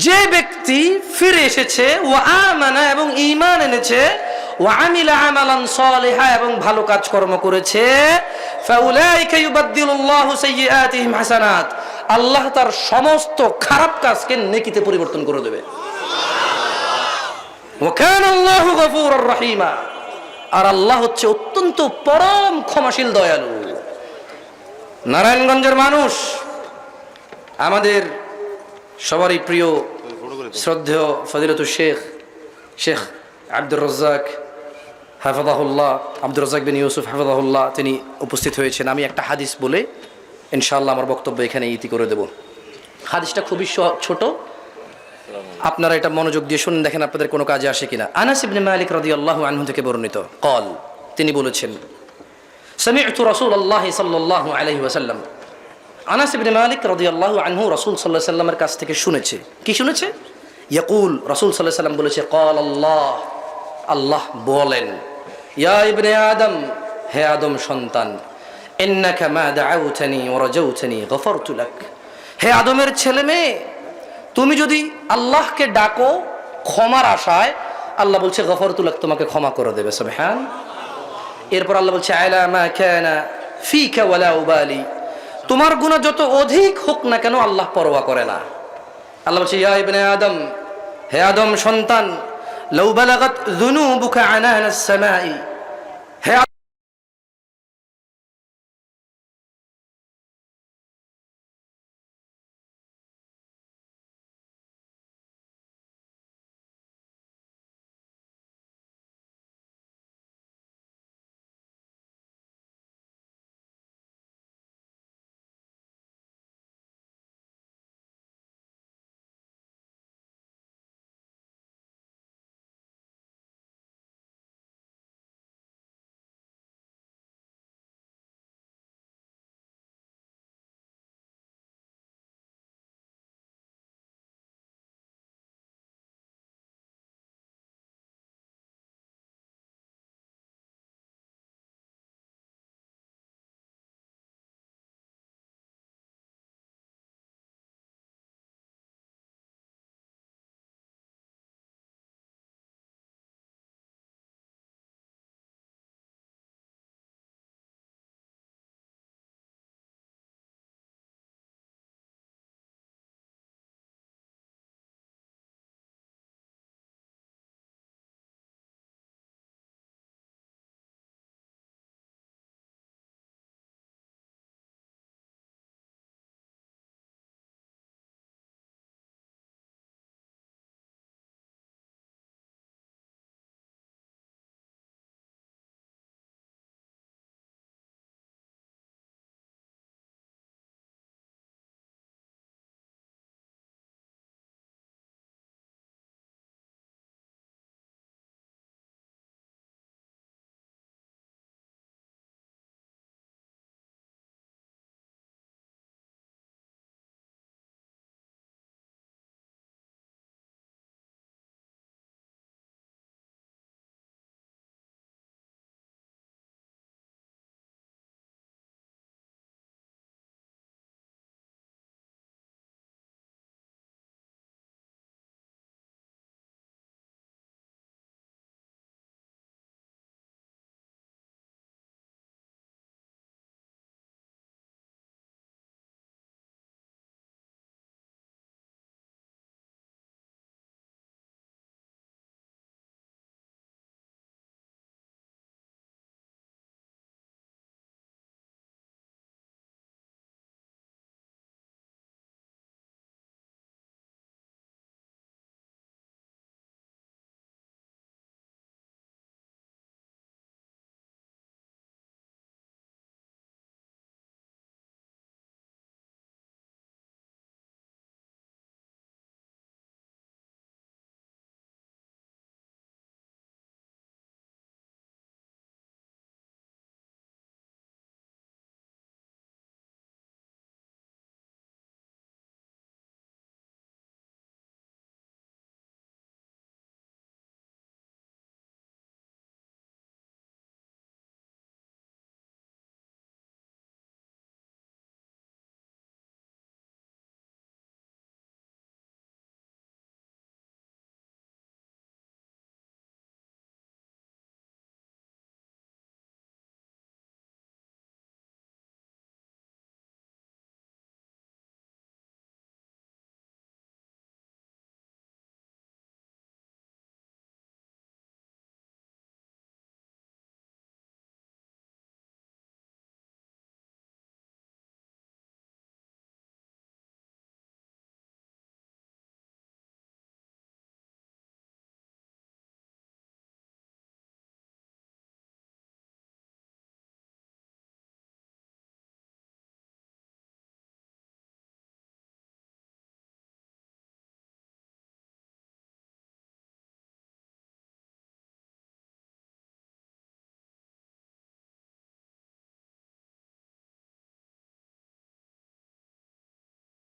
যে ব্যক্তি ফিরে এসেছে, ওয়া আমানা, এবং ঈমান এনেছে, ওয়া আমিলা আমালান সালিহা, এবং ভালো কাজকর্ম করেছে, ফাউলাইকা ইউবাদদিলুল্লাহু সাইয়্যাতিহিম হাসানাত, আল্লাহ তার সমস্ত খারাপ কাজকে নেকিতে পরিবর্তন করে দেবে। ওয়া কানা আল্লাহু গফুরুর রহিমা, আর আল্লাহ হচ্ছে অত্যন্ত পরম ক্ষমাশীল, দয়ালু। নারায়ণগঞ্জের মানুষ, আমাদের সবারই প্রিয় শ্রদ্ধেয় ফজিলাতুল শেখ আব্দুর রাজ্জাক হাফিজাহুল্লাহ, আব্দুর রাজ্জাক বিন ইউসুফ হাফিজাহুল্লাহ, তিনি উপস্থিত হয়েছেন। আমি একটা হাদিস বলে ইনশাআল্লাহ আমার বক্তব্য এখানে ইতি করে দেব। হাদিসটা খুবই ছোট, আপনারা এটা মনোযোগ দিয়ে শুনুন, দেখেন আপনাদের কোনো কাজে আসে কিনা। আনাস ইবনে মালিক রাদিয়াল্লাহু আনহু থেকে বর্ণিত, قال, তিনি বলেছেন, সামি'তু রাসূলুল্লাহ সাল্লাল্লাহু আলাইহি ওয়াসাল্লাম, আনাস ইবনে মালিক রাদিয়াল্লাহু আনহু রাসূল সাল্লাল্লাহু আলাইহি ওয়াসাল্লামের কাছ থেকে শুনেছে। কি শুনেছে? ইয়াকুল, রাসূল সাল্লাল্লাহু আলাইহি ওয়াসাল্লাম বলেছে, قال আল্লাহ, আল্লাহ বলেন, ইয়া ইবনে আদম, হে আদম সন্তান, ইন্নাকা মা দাআউতানি ওয়া রাজাউতানি গফারতু লাক, হে আদমের ছেলে মেয়ে, তুমি যদি আল্লাহকে ডাকো ক্ষমার আশায়, আল্লাহ বলছে গফারতু লাক, তোমাকে ক্ষমা করে দেবে। সুবহান। এরপর আল্লাহ বলছে আলা মা কানা ফিকা ওয়ালা উবালি, তোমার গুনাহ যত অধিক হোক না কেন আল্লাহ পরোয়া করে না। আল্লাহ বলছে ইয়া ইবনে আদম, হে আদম সন্তান, লাউ বালাগাত যুনুবুকা আনানাস সামাই,